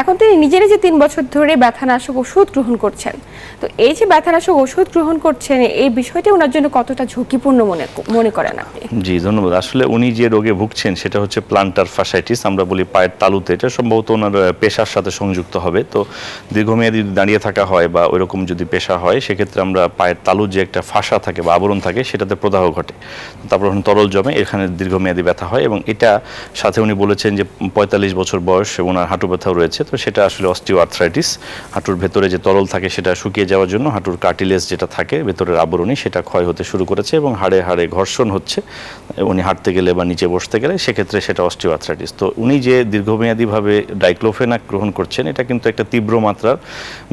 এখন তিনি নিজেরই যে 3 বছর ধরে ব্যথানাশক ওষুধ গ্রহণ করছেন, তো এই যে ব্যথানাশক ওষুধ গ্রহণ করছেন, এই বিষয়টি ওনার জন্য কতটা ঝুঁকিপূর্ণ মনে করেন আপনি? জি, ধন্যবাদ। আসলে উনি যে রোগে ভুগছেন সেটা হচ্ছে প্লান্টার ফাসাইটিস, আমরা বলি পায়ের তালুতে। এটা সম্ভবত ওনার পেশার সাথে সংযুক্ত হবে। তো দীর্ঘমেয়াদী দাঁড়িয়ে থাকা হয় বা ওইরকম যদি পেশা হয়, সেক্ষেত্রে আমরা পায়ের তালুর যে একটা ফাসা থাকে বা আবরণ থাকে, সেটাতে প্রদাহ ঘটে, তারপর তরল জমে, এখানে দীর্ঘমেয়াদী ব্যথা হয়। এবং এটা সাথে উনি বলেছেন যে 45 বছর বয়স এবং ওনার হাঁটু ব্যথাও রয়েছে। তো সেটা আসলে অস্টিওআর্থ্রাইটিস। হাঁটুর ভেতরে যে তরল থাকে সেটা শুকিয়ে যাওয়ার জন্য হাঁটুর কার্টিলেজ যেটা থাকে ভেতরের আবরণী সেটা ক্ষয় হতে শুরু করেছে এবং হাড়ে হাড়ে ঘর্ষণ হচ্ছে, উনি হাঁটতে গেলে বা নিচে বসতে গেলে সেক্ষেত্রে সেটা অস্টিওআর্থ্রাইটিস। তো উনি যে দীর্ঘমেয়াদীভাবে ডাইক্লোফেনাক গ্রহণ করছেন এটা কিন্তু একটা তীব্র মাত্রার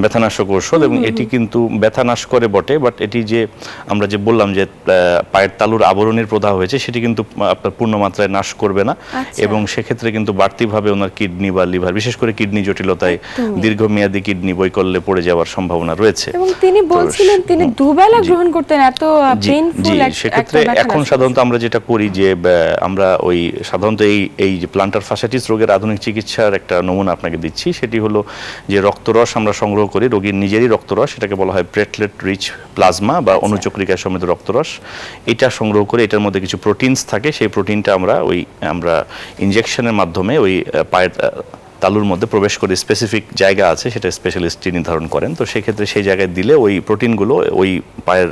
ব্যথানাশক ঔষধ এবং এটি কিন্তু ব্যথা নাশ করে বটে, বাট এটি যে আমরা যে বললাম যে পায়ের তালুর আবরণীর প্রদাহ হয়েছে সেটি কিন্তু আপনার পূর্ণ মাত্রায় নাশ করবে না এবং সেক্ষেত্রে কিন্তু বাড়তিভাবে ওনার কিডনি বা লিভার, বিশেষ করে কিডনি জটিলতায় দীর্ঘমেয়াদী কিডনি বৈকল্যে পড়ে যাওয়ার সম্ভাবনা রয়েছে। এবং তিনি বলছিলেন তিনি দুবেলা গ্রহণ করতেন, এত পেইনফুল একটা সেক্ষেত্রে এখন সাধারণত আমরা যেটা করি যে আমরা ওই সাধারণত এই যে প্লান্টার ফাসাইটিস রোগের আধুনিক চিকিৎসার একটা নমুনা আপনাকে দিচ্ছি, সেটি হলো যে রক্তরস আমরা সংগ্রহ করি, রোগীর নিজেরই রক্তরস, এটাকে বলা হয় প্লেটলেট রিচ প্লাজমা বা অনুচক্রিকা সমৃদ্ধ রক্তরস। এটা সংগ্রহ করে এটার মধ্যে কিছু প্রোটিনস থাকে, সেই প্রোটিনটা আমরা ইনজেকশনের মাধ্যমে ওই পায়ের তালুর মধ্যে প্রবেশ করে স্পেসিফিক জায়গা আছে সেটা স্পেশালিস্টই নির্ধারণ করেন। তো সেক্ষেত্রে সেই জায়গায় দিলে ওই প্রোটিনগুলো ওই পায়ের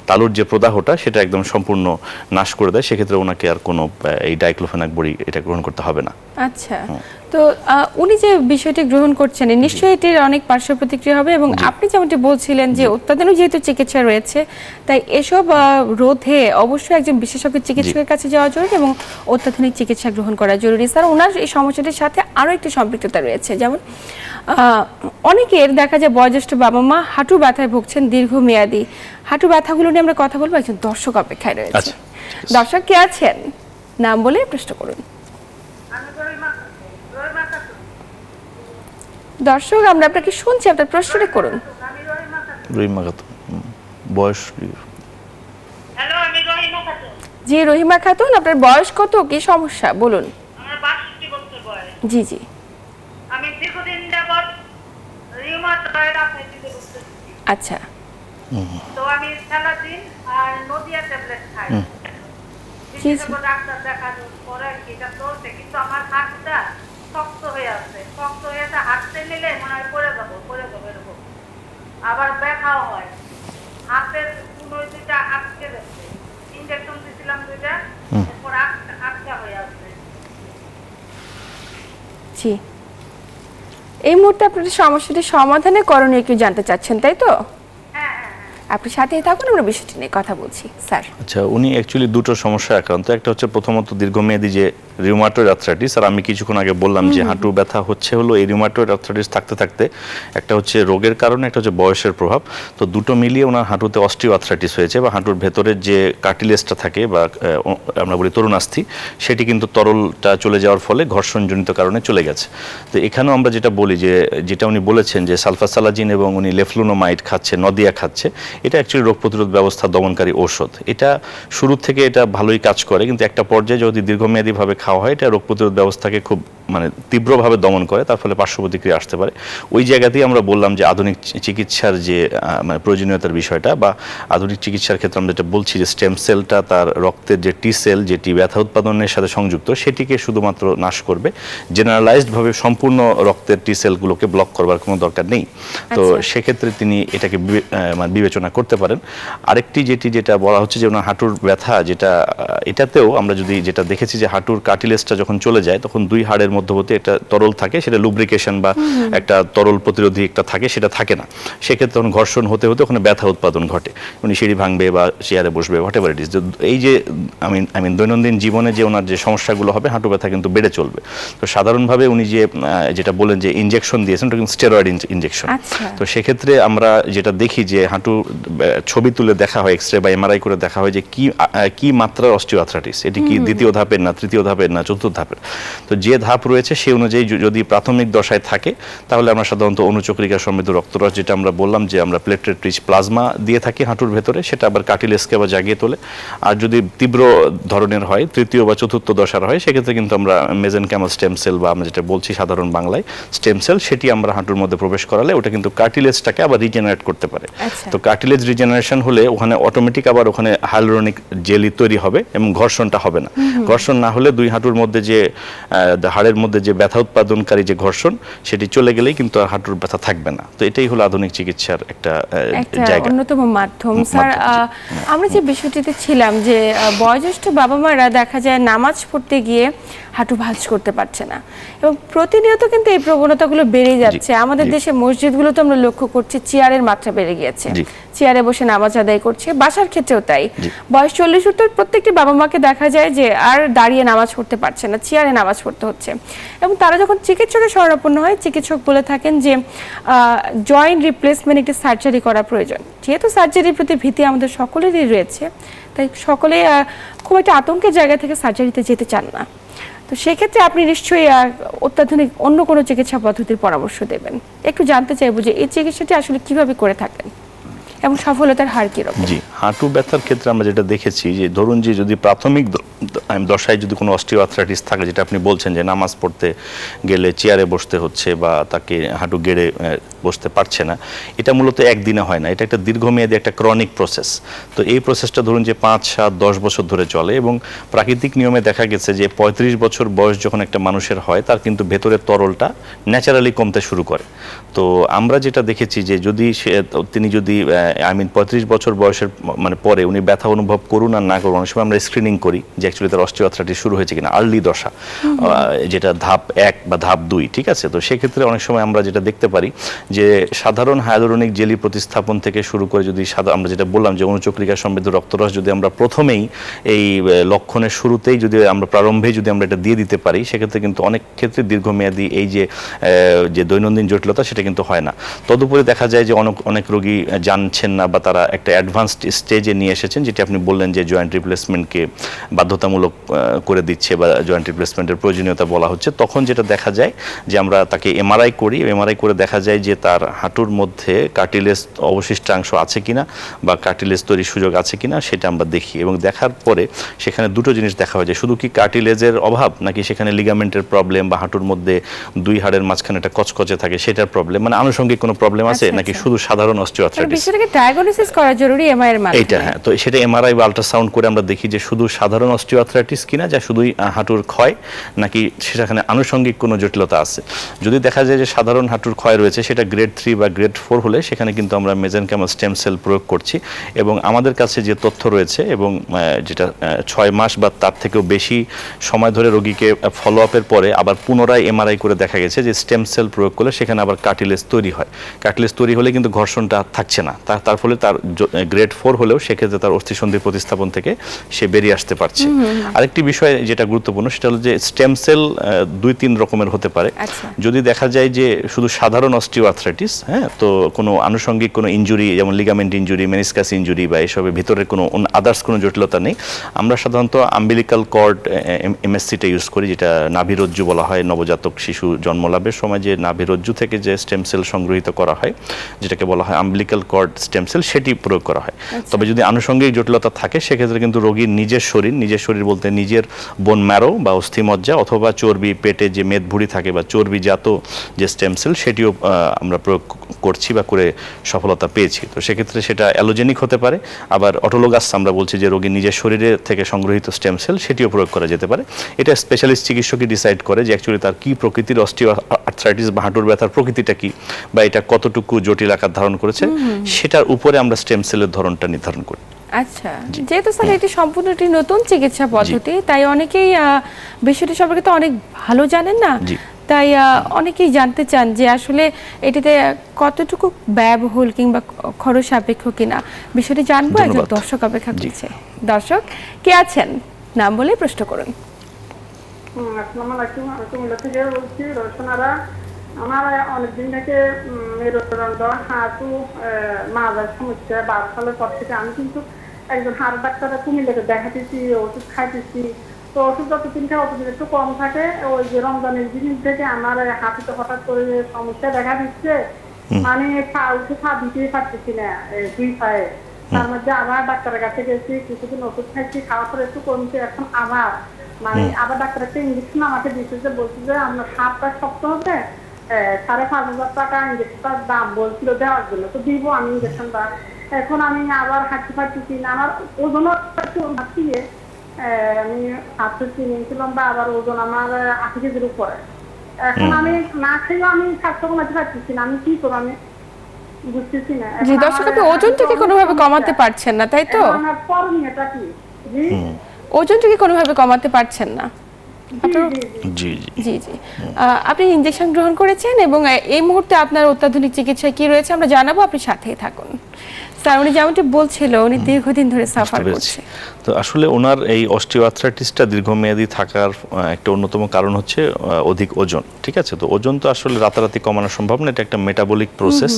তালুর যে প্রদাহটা সেটা একদম সম্পূর্ণ নাশ করে দেয়, সেক্ষেত্রে ওনাকে আর কোনো এই ডাইক্লোফেনাক বড়ি এটা গ্রহণ করতে হবে না। আচ্ছা, তো উনি যে বিষয়টি গ্রহণ করছেন নিশ্চয়ই এটির অনেক পার্শ্ব প্রতিক্রিয়া হবে এবং আপনি যেমনটি বলছিলেন যে অত্যাধুনিক যেহেতু চিকিৎসা রয়েছে তাই এসব রোধে অবশ্যই একজন বিশেষজ্ঞ চিকিৎসকের কাছে যাওয়া জরুরি এবং অত্যাধুনিক চিকিৎসা গ্রহণ করা জরুরি। স্যার, ওনার এই সমস্যাটির সাথে আরও একটি সম্পৃক্ততা রয়েছে, যেমন অনেকের দেখা যায় বয়োজ্যেষ্ঠ বাবা মা হাঁটু ব্যথায় ভুগছেন দীর্ঘমেয়াদী। হাঁটু ব্যথাগুলো নিয়ে আমরা কথা বলবো, একজন দর্শক অপেক্ষায় রয়েছে। দর্শক কে আছেন, নাম বলে প্রশ্ন করুন। দর্শক আমরা আপনাকে শুনছি, আপনার প্রশ্নটি করুন। বয়স? জি রহিমা খাতুন, আপনার বয়স কত, কি সমস্যা বলুন? আমার 62 বছর বয়স। জি জি। আমি দীর্ঘদিন যাবত রিউমাটয়েড আর্থ্রাইটিসে ভুগছি। আচ্ছা। তো আমি সালাদিন আর নদিয়া ট্যাবলেট খাই। বিশেষজ্ঞ ডাক্তার দেখানোর পরে এটা চলছে, কিন্তু আমার হাতটা শক্ত হয়ে আছে, শক্ত হয়ে আছে, হাঁটতে নিলে মনে হয় পড়ে যাবো এরকম। আবার ব্যথাও হয়, হাতের কোনো দুইটা আটকে যাচ্ছে, ইনজেকশন দিয়েছিলাম দুইটা, এরপর আটকা হয়ে আছে। জি, এই মুহূর্তে আপনাদের সমস্যাটি সমাধানের করণীয় কি জানতে চাচ্ছেন, তাই তো? আপনি সাথেই থাকুন, আমরা বিষয়টি নিয়ে কথা বলছি। স্যার, আচ্ছা, উনি অ্যাকচুয়ালি দুটো সমস্যা আক্রান্ত। একটা হচ্ছে প্রথমত দীর্ঘমেয়াদী যে রিউমাটয়েড আর্থ্রাইটিস, আর আমি কিছুক্ষণ আগে বললাম যে হাঁটু ব্যথা হচ্ছে হলো এই রিউমাটয়েড আর্থ্রাইটিস থাকতে থাকতে একটা হচ্ছে রোগের কারণে, একটা হচ্ছে বয়সের প্রভাব। তো দুটো মিলিয়ে ওনার হাঁটুতে অস্টিওআর্থ্রাইটিস হয়েছে বা হাঁটুর ভেতরের যে কার্টিলেজটা থাকে বা আমরা বলি তরুণাস্থি, সেটি কিন্তু তরলটা চলে যাওয়ার ফলে ঘর্ষণজনিত কারণে চলে গেছে। তো এখানেও আমরা যেটা বলি যে যেটা উনি বলেছেন যে সালফাসালাজিন এবং উনি লেফলুনোমাইড খাচ্ছে, নদিয়া খাচ্ছে, এটা অ্যাকচুয়ালি রোগ প্রতিরোধ ব্যবস্থা দমনকারী ঔষধ। এটা শুরু থেকে এটা ভালোই কাজ করে, কিন্তু একটা পর্যায়ে যদি দীর্ঘমেয়াদীভাবে খাওয়া হয় এটা রোগ প্রতিরোধ ব্যবস্থাকে খুব তীব্রভাবে দমন করে, তার ফলে পার্শ্ব প্রতিক্রিয়া আসতে পারে। ওই জায়গাতেই আমরা বললাম যে আধুনিক চিকিৎসার যে প্রয়োজনীয়তার বিষয়টা, বা আধুনিক চিকিৎসার ক্ষেত্রে আমরা যেটা বলছি যে স্টেম সেলটা তার রক্তের যে টি সেল যেটি ব্যথা উৎপাদনের সাথে সংযুক্ত সেটিকে শুধুমাত্র নাশ করবে, জেনারেলাইজডভাবে সম্পূর্ণ রক্তের টি সেলগুলোকে ব্লক করবার কোনো দরকার নেই। তো সেক্ষেত্রে তিনি এটাকে বিবেচনা করতে পারেন। আরেকটি যেটা বলা হচ্ছে যে ওনার হাঁটুর ব্যথা, এটাতেও আমরা যদি যেটা দেখেছি যে হাঁটুর কার্টিলেজটা যখন চলে যায় তখন দুই হাড়ের মধ্যবর্তী একটা তরল থাকে, সেটা লুব্রিকেশন বা একটা তরল প্রতিরোধী একটা থাকে, সেটা থাকে না। সেক্ষেত্রে তখন ঘর্ষণ হতে হতে ওখানে ব্যথা উৎপাদন ঘটে, উনি সিঁড়ি ভাঙবে বা চেয়ারে বসবে, হোয়াটএভার ইট ইজ। এই যে আমি দৈনন্দিন জীবনে যে ওনার যে সমস্যাগুলো হবে, হাঁটু ব্যথা কিন্তু বেড়ে চলবে। তো সাধারণভাবে উনি যেটা বলেন যে ইনজেকশন দিয়েছেন, ওটা কিন্তু স্টেরয়েড ইনজেকশন। তো সেক্ষেত্রে আমরা যেটা দেখি যে হাঁটু ছবি তুলে দেখা হয়, এক্সরে বা এমআরআই করে দেখা হয় যে কি মাত্রার অস্টিওআর্থ্রাইটিস, এটি কি দ্বিতীয় ধাপের না তৃতীয় ধাপের না চতুর্থ ধাপের। তো যে ধাপ রয়েছে সেই অনুযায়ী যদি প্রাথমিক দশায় থাকে তাহলে আমরা সাধারণত অনুচক্রিকা সমৃদ্ধ রক্তরস, যেটা আমরা বললাম যে আমরা প্লেটলেট রিচ প্লাজমা দিয়ে থাকি হাঁটুর ভেতরে, সেটা আবার কার্টিলেজকে আবার জাগিয়ে তোলে। আর যদি তীব্র ধরনের হয়, তৃতীয় বা চতুর্থ দশার হয়, সেক্ষেত্রে কিন্তু আমরা মেজেনকাইমাল স্টেম সেল বা আমরা যেটা বলছি সাধারণ বাংলায় স্টেম সেল, সেটি আমরা হাঁটুর মধ্যে প্রবেশ করালে ওটা কিন্তু কার্টিলেজটাকে আবার রিজেনারেট করতে পারে। তো কার্টিলেজ রিজেনারেশন হলে ওখানে অটোমেটিক আবার ওখানে হাইলুরোনিক জেলি তৈরি হবে এবং ঘর্ষণটা হবে না। ঘর্ষণ না হলে দুই হাঁটুর মধ্যে যে হাড়ের এর মধ্যে যে ব্যথা উৎপাদনকারী যে ঘর্ষণ সেটি চলে গেলেই কিন্তু আর হাঁটুর ব্যথা থাকবে না। তো এটাই হলো আধুনিক চিকিৎসার একটা জায়গা, অন্যতম মাধ্যম। স্যার, আমরা যে বিষয়টিতে ছিলাম যে বয়োজ্যেষ্ঠ বাবা মারা দেখা যায় নামাজ পড়তে গিয়ে হাঁটু ভাঁজ করতে পারছে না, এবং প্রতিনিয়ত কিন্তু এই প্রবণতাগুলো বেড়ে যাচ্ছে। আমাদের দেশে মসজিদগুলো তো আমরা লক্ষ্য করছি চেয়ারের মাত্রা বেড়ে গিয়েছে, চেয়ারে বসে নামাজ আদায় করছে, বাসার ক্ষেত্রেও তাই। বয়স 40 প্রত্যেকটি বাবা মাকে দেখা যায় যে আর দাঁড়িয়ে নামাজ পড়তে পারছে না, চেয়ারে নামাজ পড়তে হচ্ছে। এবং তারা যখন চিকিৎসকের শরণাপন্ন হয়, চিকিৎসক বলে থাকেন যে জয়েন্ট রিপ্লেসমেন্ট একটি সার্জারি করা প্রয়োজন। যেহেতু সার্জারির প্রতি ভীতি আমাদের সকলেরই রয়েছে, তাই সকলে খুব একটা আতঙ্কের জায়গা থেকে সার্জারিতে যেতে চান না। তো সেক্ষেত্রে আপনি নিশ্চয়ই অত্যাধুনিক অন্য কোনো চিকিৎসা পদ্ধতির পরামর্শ দেবেন। একটু জানতে চাইবো যে এই চিকিৎসাটি আসলে কিভাবে করে থাকেন এবং সফলতার হার কিরকম? জি, হাঁটু ব্যথার ক্ষেত্রে আমরা যেটা দেখেছি যে ধরুন যে যদি প্রাথমিক দশায় যদি কোনো অস্টিওআর্থ্রাইটিস থাকে, যেটা আপনি বলছেন যে নামাজ পড়তে গেলে চেয়ারে বসতে হচ্ছে বা তাকে হাঁটু গেড়ে বসতে পারছে না, এটা মূলত একদিনে হয় না, এটা একটা দীর্ঘমেয়াদী একটা ক্রনিক প্রসেস। তো এই প্রসেসটা ধরুন যে 5, 7, 10 বছর ধরে চলে, এবং প্রাকৃতিক নিয়মে দেখা গেছে যে 35 বছর বয়স যখন একটা মানুষের হয় তার কিন্তু ভেতরের তরলটা ন্যাচারালি কমতে শুরু করে। তো আমরা যেটা দেখেছি যে যদি তিনি যদি 35 বছর বয়সের মানে পরে উনি ব্যথা অনুভব করুন আর না করুন, অনেক সময় আমরা স্ক্রিনিং করি যে অ্যাকচুয়ালি তার অস্টিওআর্থ্রাইটিস শুরু হয়েছে কিনা, আর্লি দশা, যেটা ধাপ 1 বা ধাপ 2, ঠিক আছে। তো সেক্ষেত্রে অনেক সময় আমরা যেটা দেখতে পারি যে সাধারণ হায়ালুরোনিক জেলি প্রতিস্থাপন থেকে শুরু করে যদি আমরা যেটা বললাম যে অনুচক্রিকা সমৃদ্ধ রক্তরস যদি আমরা প্রথমেই এই লক্ষণের শুরুতেই যদি আমরা প্রারম্ভেই যদি আমরা এটা দিয়ে দিতে পারি, সেক্ষেত্রে কিন্তু অনেক ক্ষেত্রে দীর্ঘমেয়াদী এই যে দৈনন্দিন জটিলতা সেটা কিন্তু হয় না। তদুপরি দেখা যায় যে অনেক রোগী জানছেন না বা তারা একটা অ্যাডভান্সড স্টেজে নিয়ে এসেছেন, যেটি আপনি বললেন যে জয়েন্ট রিপ্লেসমেন্টকে বাধ্যতামূলক করে দিচ্ছে বা জয়েন্ট রিপ্লেসমেন্টের প্রয়োজনীয়তা বলা হচ্ছে। তখন যেটা দেখা যায় যে আমরা তাকে এমআরআই করি, এমআরআই করে দেখা যায় যে তার হাঁটুর মধ্যে কার্টিলেজ অবশিষ্টাংশ আছে কিনা বা কার্টিলেজ তৈরির সুযোগ আছে কিনা সেটা আমরা দেখি, এবং দেখার পরে সেখানে দুটো জিনিস দেখা হয় যে শুধু কি কার্টিলেজের অভাব নাকি সেখানে লিগামেন্টের প্রবলেম বা হাঁটুর মধ্যে দুই হাড়ের মাঝখানে একটা কচকচে থাকে সেটার প্রবলেম, মানে আনুষঙ্গিক কোনো প্রবলেম আছে নাকি শুধু সাধারণ অস্টিওআর্থ্রাইটিস, বিষয়টাকে ডায়াগনোসিস করা জরুরি এমআরআই এর মাধ্যমে। এইটা হ্যাঁ, তো সেটা এমআরআই বা আল্ট্রাসাউন্ড করে আমরা দেখি যে শুধু সাধারণ অস্টিওআর্থ্রাইটিস কিনা, যা শুধুই হাঁটুর ক্ষয়, নাকি সেখানে আনুষঙ্গিক কোনো জটিলতা আছে। যদি দেখা যায় যে সাধারণ হাঁটুর ক্ষয় রয়েছে, সেটা গ্রেড 3 বা গ্রেড 4 হলে সেখানে কিন্তু আমরা মেজেনকাইমাল স্টেম সেল প্রয়োগ করছি, এবং আমাদের কাছে যে তথ্য রয়েছে এবং যেটা 6 মাস বা তার থেকেও বেশি সময় ধরে রোগীকে ফলো আপের পরে আবার পুনরায় এমআরআই করে দেখা গেছে যে স্টেম সেল প্রয়োগ করলে সেখানে আবার কার্টিলেজ তৈরি হয়। কার্টিলেজ তৈরি হলে কিন্তু ঘর্ষণটা থাকছে না, তার ফলে তার গ্রেড 4 হলেও সেক্ষেত্রে তার অস্থিসন্ধি প্রতিস্থাপন থেকে সে বেরিয়ে আসতে পারছে। আরেকটি বিষয় যেটা গুরুত্বপূর্ণ সেটা হলো যে স্টেম সেল 2-3 রকমের হতে পারে। যদি দেখা যায় যে শুধু সাধারণ অস্টিওআর্থ্রাইটিস, হ্যাঁ, তো কোনো আনুষঙ্গিক কোনো ইনজুরি যেমন লিগামেন্ট ইনজুরি, মেনিসকাস ইনজুরি বা এসবের ভিতরে কোনো আদার্স কোনো জটিলতা নেই, আমরা সাধারণত আম্বিলিকাল কর্ড এমএসসিটা ইউজ করি, যেটা নাভিরজ্জু বলা হয়। নবজাতক শিশু জন্মলাভের সময় যে নাভিরজ্জু থেকে যে স্টেম সেল সংগ্রহিত করা হয়, যেটাকে বলা হয় আম্বিলিকাল কর্ড স্টেম সেল, সেটি প্রয়োগ করা হয়। তবে যদি আনুষঙ্গিক জটিলতা থাকে সেক্ষেত্রে কিন্তু রোগীর নিজের শরীর বলতে নিজের বোন ম্যারো বা অস্থিমজ্জা অথবা চর্বি, পেটে যে মেদভুঁড়ি থাকে বা চর্বিজাত যে স্টেম সেল সেটিও আমরা প্রয়োগ করছি বা করে সফলতা পেয়েছি। তো সেক্ষেত্রে সেটা অ্যালোজেনিক হতে পারে, আবার অটোলোগাস আমরা বলছি যে রোগীর নিজের শরীরে থেকে সংগ্রহিত স্টেম সেল সেটিও প্রয়োগ করা যেতে পারে। এটা স্পেশালিস্ট চিকিৎসকই ডিসাইড করে যে অ্যাকচুয়ালি তার কী প্রকৃতির অস্টিওআর্থ্রাইটিস বা হাঁটুর ব্যথার প্রকৃতিটা কি বা এটা কতটুকু জটিল আকার ধারণ করেছে, সেটার উপরে আমরা স্টেম সেলের ধরনটা নির্ধারণ করি। আচ্ছা, যেহেতু স্যার এটি সম্পূর্ণ একটি নতুন চিকিৎসা পদ্ধতি, তাই অনেকেই বিষয়টি সম্পর্কে তো অনেক ভালো জানেন না, তাই অনেকেই জানতে চান যে আসলে এটিতে কতটুকু ব্যয়বহুল কিংবা খরচ সাপেক্ষ কিনা, বিষয়টি জানবো। একজন দর্শক অপেক্ষা করছে। দর্শক কে আছেন, নাম বলে প্রশ্ন করুন। আসসালামু আলাইকুম, আমি কুমিল্লা থেকে বলছি, রোশনারা। আমার অনেকদিন থেকে মেরুদণ্ড, হাঁটু, মাজার সমস্যা 12 সালের পর থেকে। আমি কিন্তু একজন হাড় ডাক্তার কুমিল্লাতে দেখাতেছি, ওষুধ খাইতেছি। তো ওষুধ যতদিন খাই অতদিন একটু কম থাকে। ওই যে রমজানের জিনিস থেকে আমার হাঁটুতে হঠাৎ করে সমস্যা দেখা দিচ্ছে, মানে পা উঠে পা দিতেই পারতেছি না, 2 পায়ে। তার মধ্যে আবার ডাক্তারের কাছে গেছি, কিছুদিন ওষুধ খাইছি, খাওয়ার পরে একটু কমছে, এখন আবার মানে আবার ডাক্তার একটা ইঞ্জেকশন আমাকে দিচ্ছে, যে বলছে যে আপনার হাতটা শক্ত হবে, 5,500 টাকা ইঞ্জেকশনটার দাম বলছিল দেওয়ার জন্য। তো দিব আমি ইঞ্জেকশনটা। এখন আমি আবার হাঁটতে পারতেছি না, আমার ওজনও একটু হাঁটিয়ে আমি 68 নিয়েছিলাম বা আবার ওজন আমার 80 কেজির উপরে। এখন আমি না খেয়ে আমি স্বাস্থ্য কমাতে পারতেছি না, আমি কি করবো আমি বুঝতেছি না। জি দর্শক, আপনি ওজনটাকে কোনোভাবে কমাতে পারছেন না, তাই তো? আমার করণীয়টা কি? জি ওজনটাকে কোনোভাবে কমাতে পারছেন না? জি জি জি আপনি ইনজেকশন গ্রহণ করেছেন এবং এই মুহূর্তে আপনার অত্যাধুনিক চিকিৎসা কি রয়েছে আমরা জানাবো, আপনি সাথেই থাকুন। স্যার, উনি যেমনটি বলছিল উনি দীর্ঘদিন ধরে সাফার করছে। তো আসলে ওনার এই অস্টিওআর্থ্রাইটিসটা দীর্ঘমেয়াদী থাকার একটা অন্যতম কারণ হচ্ছে অধিক ওজন। ঠিক আছে, তো ওজন তো আসলে রাতারাতি কমানো সম্ভব না, এটা একটা মেটাবলিক প্রসেস।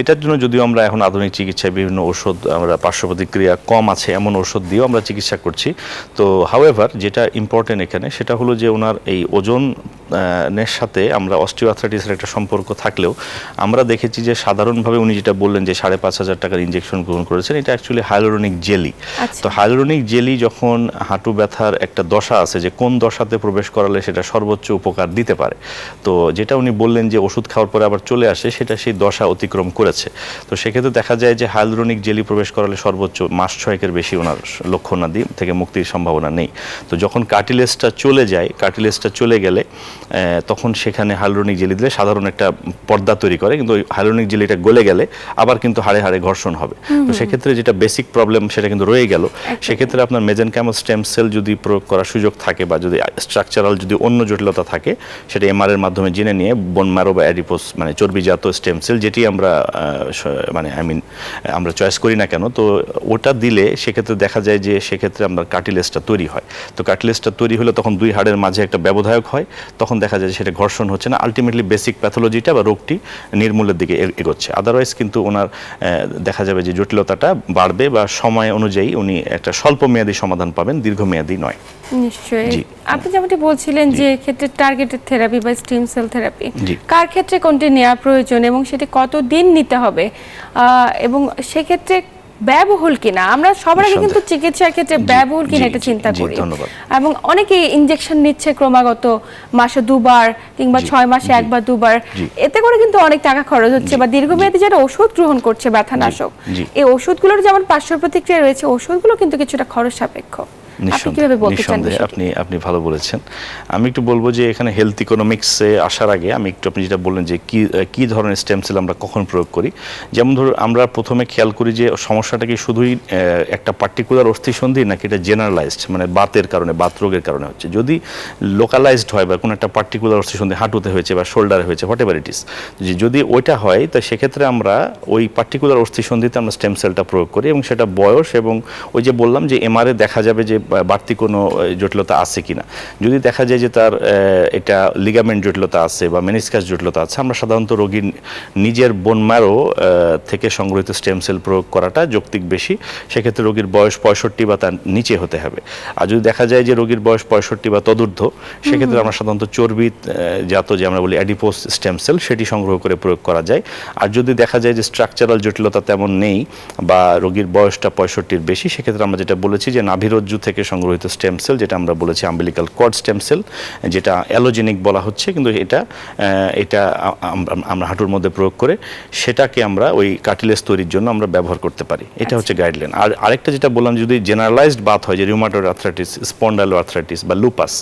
এটার জন্য যদিও আমরা এখন আধুনিক চিকিৎসায় বিভিন্ন ওষুধ, আমরা পার্শ্ব প্রতিক্রিয়া কম আছে এমন ওষুধ দিয়েও আমরা চিকিৎসা করছি। তো হাউএভার যেটা ইম্পর্টেন্ট এখানে সেটা হলো যে ওনার এই ওজনের সাথে আমরা অস্টিওআর্থ্রাইটিসের একটা সম্পর্ক থাকলেও আমরা দেখেছি যে সাধারণভাবে উনি যেটা বললেন যে 5,500 টাকার ইনজেকশন গ্রহণ করেছেন, এটা অ্যাকচুয়ালি হাইলোরনিক জেলি। তো হাইলোরনিক জেলি যখন হাঁটু ব্যথার একটা দশা আছে যে কোন দশাতে প্রবেশ করালে সেটা সর্বোচ্চ উপকার দিতে পারে, তো যেটা উনি বললেন যে ওষুধ খাওয়ার পরে আবার চলে আসে, সেটা সেই দশা অতিক্রম করেছে। তো সেক্ষেত্রে দেখা যায় যে হাইলোরনিক জেলি প্রবেশ করালে সর্বোচ্চ মাস 6 বেশি ওনার লক্ষণাদি থেকে মুক্তির সম্ভাবনা নেই। তো যখন কার্টিলেজটা চলে যায়, কার্টিলেজটা চলে গেলে তখন সেখানে হাইলোরনিক জেলি দিলে সাধারণ একটা পর্দা তৈরি করে, কিন্তু ওই হাইলোরনিক জেলিটা গলে গেলে আবার কিন্তু হাড়ে হাড়ে ঘর্ষণ হবে। তো সেক্ষেত্রে যেটা বেসিক প্রবলেম সেটা কিন্তু রয়ে গেল। সেক্ষেত্রে আপনার মেজেনকাইমাল স্টেম সেল যদি প্রয়োগ করার সুযোগ থাকে বা যদি স্ট্রাকচারাল যদি অন্য জটিলতা থাকে, সেটা এমআর এর মাধ্যমে জেনে নিয়ে বোন ম্যারো বা অ্যাডিপোস মানে চর্বিজাত স্টেম সেল, যেটি আমরা মানে আমরা চয়েস করি না কেন, তো ওটা দিলে সেক্ষেত্রে দেখা যায় যে সেক্ষেত্রে আমরা কার্টিলেজটা তৈরি হয়। তো কার্টিলেজটা তৈরি হলে তখন দুই হাড়ের মাঝে একটা ব্যবধায়ক হয়, তখন দেখা যায় যে সেটা ঘর্ষণ হচ্ছে না, আলটিমেটলি বেসিক প্যাথোলজিটা বা রোগটি নির্মূলের দিকে এগোচ্ছে। আদারওয়াইজ কিন্তু ওনার দেখা যাবে যে জটিলতাটা বাড়বে বা সময় অনুযায়ী উনি একটা স্বল্প মেয়াদী সমাধান পাবেন, দীর্ঘমেয়াদী নয়। নিশ্চয়ই। আপনি যেমনটি বলছিলেন যে ক্ষেত্রে টার্গেটেড থেরাপি বা স্টেম সেল থেরাপি কার ক্ষেত্রে কোনটি নেওয়া প্রয়োজন এবং সেটি কতদিন নিতে হবে এবং সেক্ষেত্রে ব্যয়বহুল কিনা, আমরা সবার আগে কিন্তু চিকিৎসার ক্ষেত্রে ব্যয়বহুল কিনা এটা চিন্তা করি। এবং অনেকে ইনজেকশন নিচ্ছে ক্রমাগত মাসে 2 বার কিংবা 6 মাসে 1 বা 2 বার, এতে করে কিন্তু অনেক টাকা খরচ হচ্ছে। বা দীর্ঘমেয়াদী যারা ওষুধ গ্রহণ করছে ব্যথানাশক, এই ওষুধগুলোর যেমন পার্শ্ব প্রতিক্রিয়া রয়েছে, ওষুধগুলো কিন্তু কিছুটা খরচ সাপেক্ষ। আপনি ভালো বলেছেন। আমি একটু বলবো যে এখানে হেলথ ইকোনমিক্সে আসার আগে আমি একটু, আপনি যেটা বললেন যে কি ধরনের স্টেম সেল আমরা কখন প্রয়োগ করি, যেমন ধরুন আমরা প্রথমে খেয়াল করি যে সমস্যাটা কি শুধুই একটা পার্টিকুলার অস্থিসন্ধি নাকি এটা জেনারেলাইজড, মানে বাতের কারণে, বাত রোগের কারণে হচ্ছে। যদি লোকালাইজড হয় বা কোনো একটা পার্টিকুলার অস্থিসন্ধি হাঁটুতে হয়েছে বা শোল্ডারে হয়েছে, হোয়াট এভার ইট ইজ, যদি ওইটা হয় তো সেক্ষেত্রে আমরা ওই পার্টিকুলার অস্থিসন্ধিতে আমরা স্টেম সেলটা প্রয়োগ করি এবং সেটা বয়স এবং ওই যে বললাম যে এমআরএ দেখা যাবে যে বাড়তি কোনো জটিলতা আছে কিনা। যদি দেখা যায় যে তার এটা লিগামেন্ট জটিলতা আছে বা মেনিসকাস জটিলতা আছে, আমরা সাধারণত রোগীর নিজের বোন ম্যারো থেকে সংগ্রহিত স্টেম সেল প্রয়োগ করাটা যৌক্তিক বেশি। সেক্ষেত্রে রোগীর বয়স 65 বা তার নিচে হতে হবে। আর যদি দেখা যায় যে রোগীর বয়স 65 বা তদূর্ধ্ব, সেক্ষেত্রে আমরা সাধারণত চর্বি জাত যে আমরা বলি অ্যাডিপোস স্টেম সেল, সেটি সংগ্রহ করে প্রয়োগ করা যায়। আর যদি দেখা যায় যে স্ট্রাকচারাল জটিলতা তেমন নেই বা রোগীর বয়সটা 65-র বেশি, সেক্ষেত্রে আমরা যেটা বলেছি যে নাভিরজ্জু থেকে সংগ্রহিত স্টেম সেল, যেটা আমরা বলেছি আম্বিলিকাল কর্ড স্টেম সেল, যেটা অ্যালোজেনিক বলা হচ্ছে, কিন্তু এটা আমরা হাঁটুর মধ্যে প্রয়োগ করে সেটাকে আমরা ওই কার্টিলেজ তৈরির জন্য আমরা ব্যবহার করতে পারি। এটা হচ্ছে গাইডলাইন। আর আরেকটা যেটা বললাম, যদি জেনারেলাইজড বাত হয়, যে রিউমাটয়েড আর্থ্রাইটিস, স্পন্ডাইলো আর্থ্রাইটিস বা লুপাস,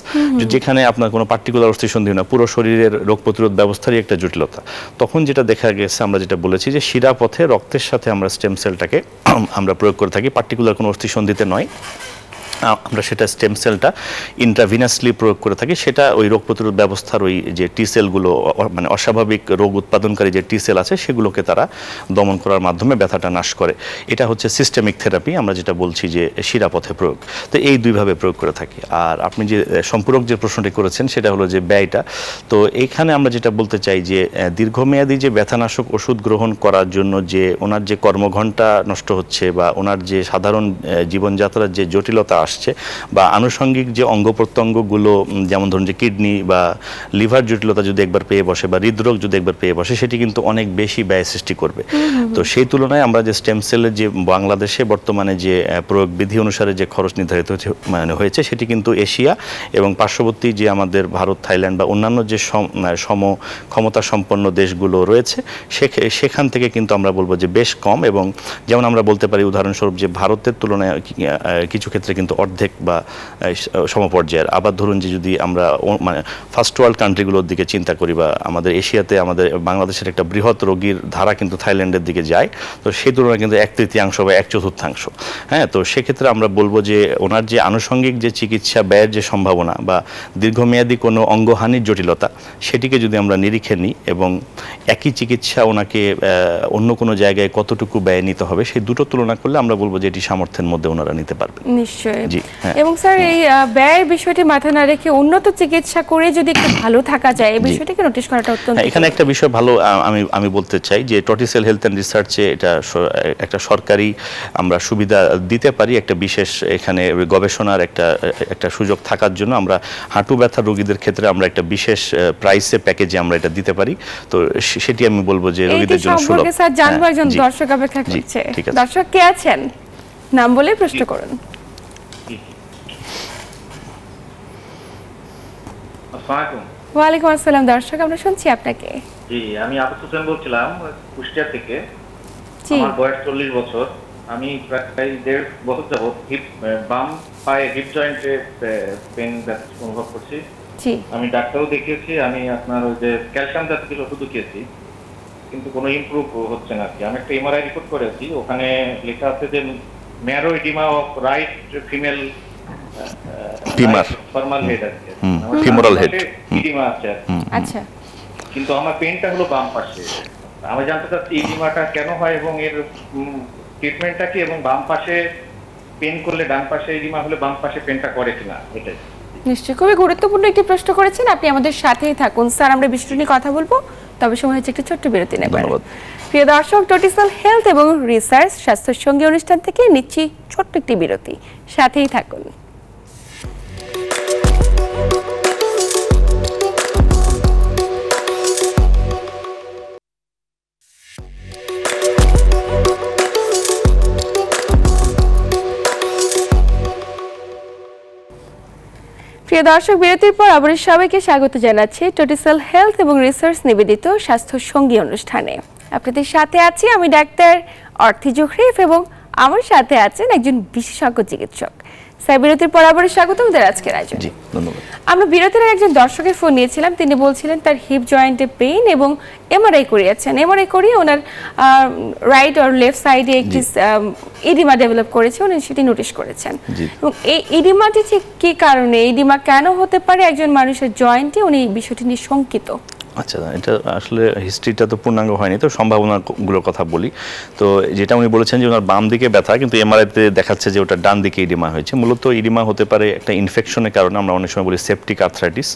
যেখানে আপনার কোনো পার্টিকুলার অস্থিসন্ধি না, পুরো শরীরের রোগ প্রতিরোধ ব্যবস্থারই একটা জটিলতা, তখন যেটা দেখা গেছে, আমরা যেটা বলেছি যে শিরাপথে রক্তের সাথে আমরা স্টেম সেলটাকে আমরা প্রয়োগ করে থাকি, পার্টিকুলার কোনো অস্থিসন্ধিতে নয়। আমরা সেটা স্টেম সেলটা ইন্ট্রাভিনাসলি প্রয়োগ করে থাকি। সেটা ওই রোগ প্রতিরোধ ব্যবস্থার ওই যে টি সেলগুলো, মানে অস্বাভাবিক রোগ উৎপাদনকারী যে টি সেল আছে, সেগুলোকে তারা দমন করার মাধ্যমে ব্যথাটা নাশ করে। এটা হচ্ছে সিস্টেমিক থেরাপি, আমরা যেটা বলছি যে শিরাপথে প্রয়োগ। তো এই দুইভাবে প্রয়োগ করে থাকি। আর আপনি যে সম্পূরক যে প্রশ্নটি করেছেন সেটা হলো যে ব্যয়টা। তো এইখানে আমরা যেটা বলতে চাই যে দীর্ঘমেয়াদী যে ব্যথানাশক ওষুধ গ্রহণ করার জন্য যে ওনার যে কর্মঘণ্টা নষ্ট হচ্ছে বা ওনার যে সাধারণ জীবনযাত্রার যে জটিলতা আসছে বা আনুষঙ্গিক যে অঙ্গ প্রত্যঙ্গগুলো, যেমন ধরুন যে কিডনি বা লিভার জটিলতা যদি একবার পেয়ে বসে বা হৃদরোগ যদি একবার পেয়ে বসে, সেটি কিন্তু অনেক বেশি ব্যয় সৃষ্টি করবে। তো সেই তুলনায় আমরা যে স্টেম সেলের যে বাংলাদেশে বর্তমানে যে প্রয়োগ বিধি অনুসারে যে খরচ নির্ধারিত হয়েছে, সেটি কিন্তু এশিয়া এবং পার্শ্ববর্তী যে আমাদের ভারত, থাইল্যান্ড বা অন্যান্য যে সম ক্ষমতা সম্পন্ন দেশগুলো রয়েছে, সেখান থেকে কিন্তু আমরা বলবো যে বেশ কম। এবং যেমন আমরা বলতে পারি উদাহরণস্বরূপ যে ভারতের তুলনায় কিছু ক্ষেত্রে কিন্তু অর্ধেক বা সমপর্যায়ের। আবার ধরুন যে যদি আমরা মানে ফার্স্ট ওয়ার্ল্ড কান্ট্রিগুলোর দিকে চিন্তা করি বা আমাদের এশিয়াতে আমাদের বাংলাদেশের একটা বৃহৎ রোগীর ধারা কিন্তু থাইল্যান্ডের দিকে যায়, তো সেই তুলনায় কিন্তু 1/3 বা 1/4। হ্যাঁ, তো সেক্ষেত্রে আমরা বলবো যে ওনার যে আনুষঙ্গিক যে চিকিৎসা ব্যয়ের যে সম্ভাবনা বা দীর্ঘমেয়াদী কোনো অঙ্গহানির জটিলতা, সেটিকে যদি আমরা নিরীক্ষে নিই এবং একই চিকিৎসা ওনাকে অন্য কোনো জায়গায় কতটুকু ব্যয় নিতে হবে সেই দুটো তুলনা করলে আমরা বলবো যে এটি সামর্থ্যের মধ্যে ওনারা নিতে পারবেন। নিশ্চয়ই। জি, হ্যাঁ। এবং স্যার এই ব্যয়ের বিষয়টি মাথায় না রেখে উন্নত চিকিৎসা করে যদি একটু ভালো থাকা যায়, এই বিষয়টিকে নোটিশ করাটা অত্যন্ত। এখানে একটা বিষয় ভালো আমি বলতে চাই যে টটিসেল হেলথ অ্যান্ড রিসার্চে এটা একটা সরকারি আমরা সুবিধা দিতে পারি, একটা বিশেষ এখানে গবেষণার একটা সুযোগ থাকার জন্য আমরা হাঁটু ব্যথা রোগীদের ক্ষেত্রে আমরা একটা বিশেষ প্রাইসে প্যাকেজে আমরা এটা দিতে পারি। তো সেটি আমি বলবো যে রোগীদের জন্য সুলভ। স্যার জানবো, একজন দর্শক অপেক্ষা করছে। দর্শক কে আছেন? নাম বলে প্রশ্ন করুন। ওয়ালাইকুম আসসালাম। দর্শক আমরা শুনছি আপনাকে। জি, আমি আবুল হোসেন বলছিলাম কুষ্টিয়া থেকে। আমার বয়স 40 বছর। আমি প্রায় 1.5 বছর যাবত বাম পায়ে হিপ জয়েন্টে পেন অনুভব করছি। আমি ডাক্তারও দেখিয়েছি, আমি আপনার ওই যে ক্যালসিয়াম জাতীয় ওষুধ খেয়েছি, কিন্তু কোনো ইমপ্রুভ হচ্ছে না। আমি একটা এমআরআই রিপোর্ট করেছি, ওখানে লেখা আছে যে marrow oedema of right female formal head আছে, ফিমোরাল হেড এডিমা আছে। আচ্ছা, কিন্তু আমার পেনটা হলো বাম পাশে। আমি জানতে চাচ্ছি এডিমাটা কেন হয় এবং এর ট্রিটমেন্টটা কি, এবং বাম পাশে পেন করলে ডান পাশে এডিমা হলে বাম পাশে পেনটা করে কিনা, এটাই। নিশ্চয়ই খুবই গুরুত্বপূর্ণ একটি প্রশ্ন করেছেন আপনি, আমাদের সাথেই থাকুন স্যার, আমরা বিষয়টি নিয়ে কথা বলবো, তবে সময় হচ্ছে একটু ছোট্ট বিরতি নেবার। প্রিয় দর্শক, টটিসেল হেলথ এবং রিসার্চ স্বাস্থ্য সঙ্গী অনুষ্ঠান থেকে নিচ্ছি ছোট্ট একটি বিরতি, সাথেই থাকুন। প্রিয় দর্শক, বিরতির পর আবার সবাইকে স্বাগত জানাচ্ছি টটিসেল হেলথ এবং রিসার্চ নিবেদিত স্বাস্থ্য সঙ্গী অনুষ্ঠানে। আপনাদের সাথে আছি আমি ডাক্তার অর্থি জোখরিফ এবং আমার সাথে আছেন একজন বিশেষজ্ঞ চিকিৎসক। স্যার, বিরতির পর আবার স্বাগত আমাদের আজকের আয়োজনে। জি, ধন্যবাদ। আমরা বিরতির একজন দর্শকের ফোন নিয়েছিলাম, তিনি বলছিলেন তার হিপ জয়েন্টে পেইন এবং এমআরআই করিয়েছেন। এমআরআই করিয়ে ওনার রাইট আর লেফট সাইডে একটি ইডিমা ডেভেলপ করেছে, উনি সেটি নোটিশ করেছেন। এবং এই ইডিমাটি ঠিক কী কারণে, ইডিমা কেন হতে পারে একজন মানুষের জয়েন্টে, উনি এই বিষয়টি নিয়ে শঙ্কিত। আচ্ছা, এটা আসলে হিস্ট্রিটা তো পূর্ণাঙ্গ হয়নি, তো সম্ভাবনাগুলোর কথা বলি। তো যেটা উনি বলেছেন যে ওনার বাম দিকে ব্যথা, কিন্তু এমআরআইতে দেখাচ্ছে যে ওটা ডান দিকে ইডিমা হয়েছে। মূলত ইডিমা হতে পারে একটা ইনফেকশনের কারণে, আমরা অনেক সময় বলি সেপটিক আর্থ্রাইটিস,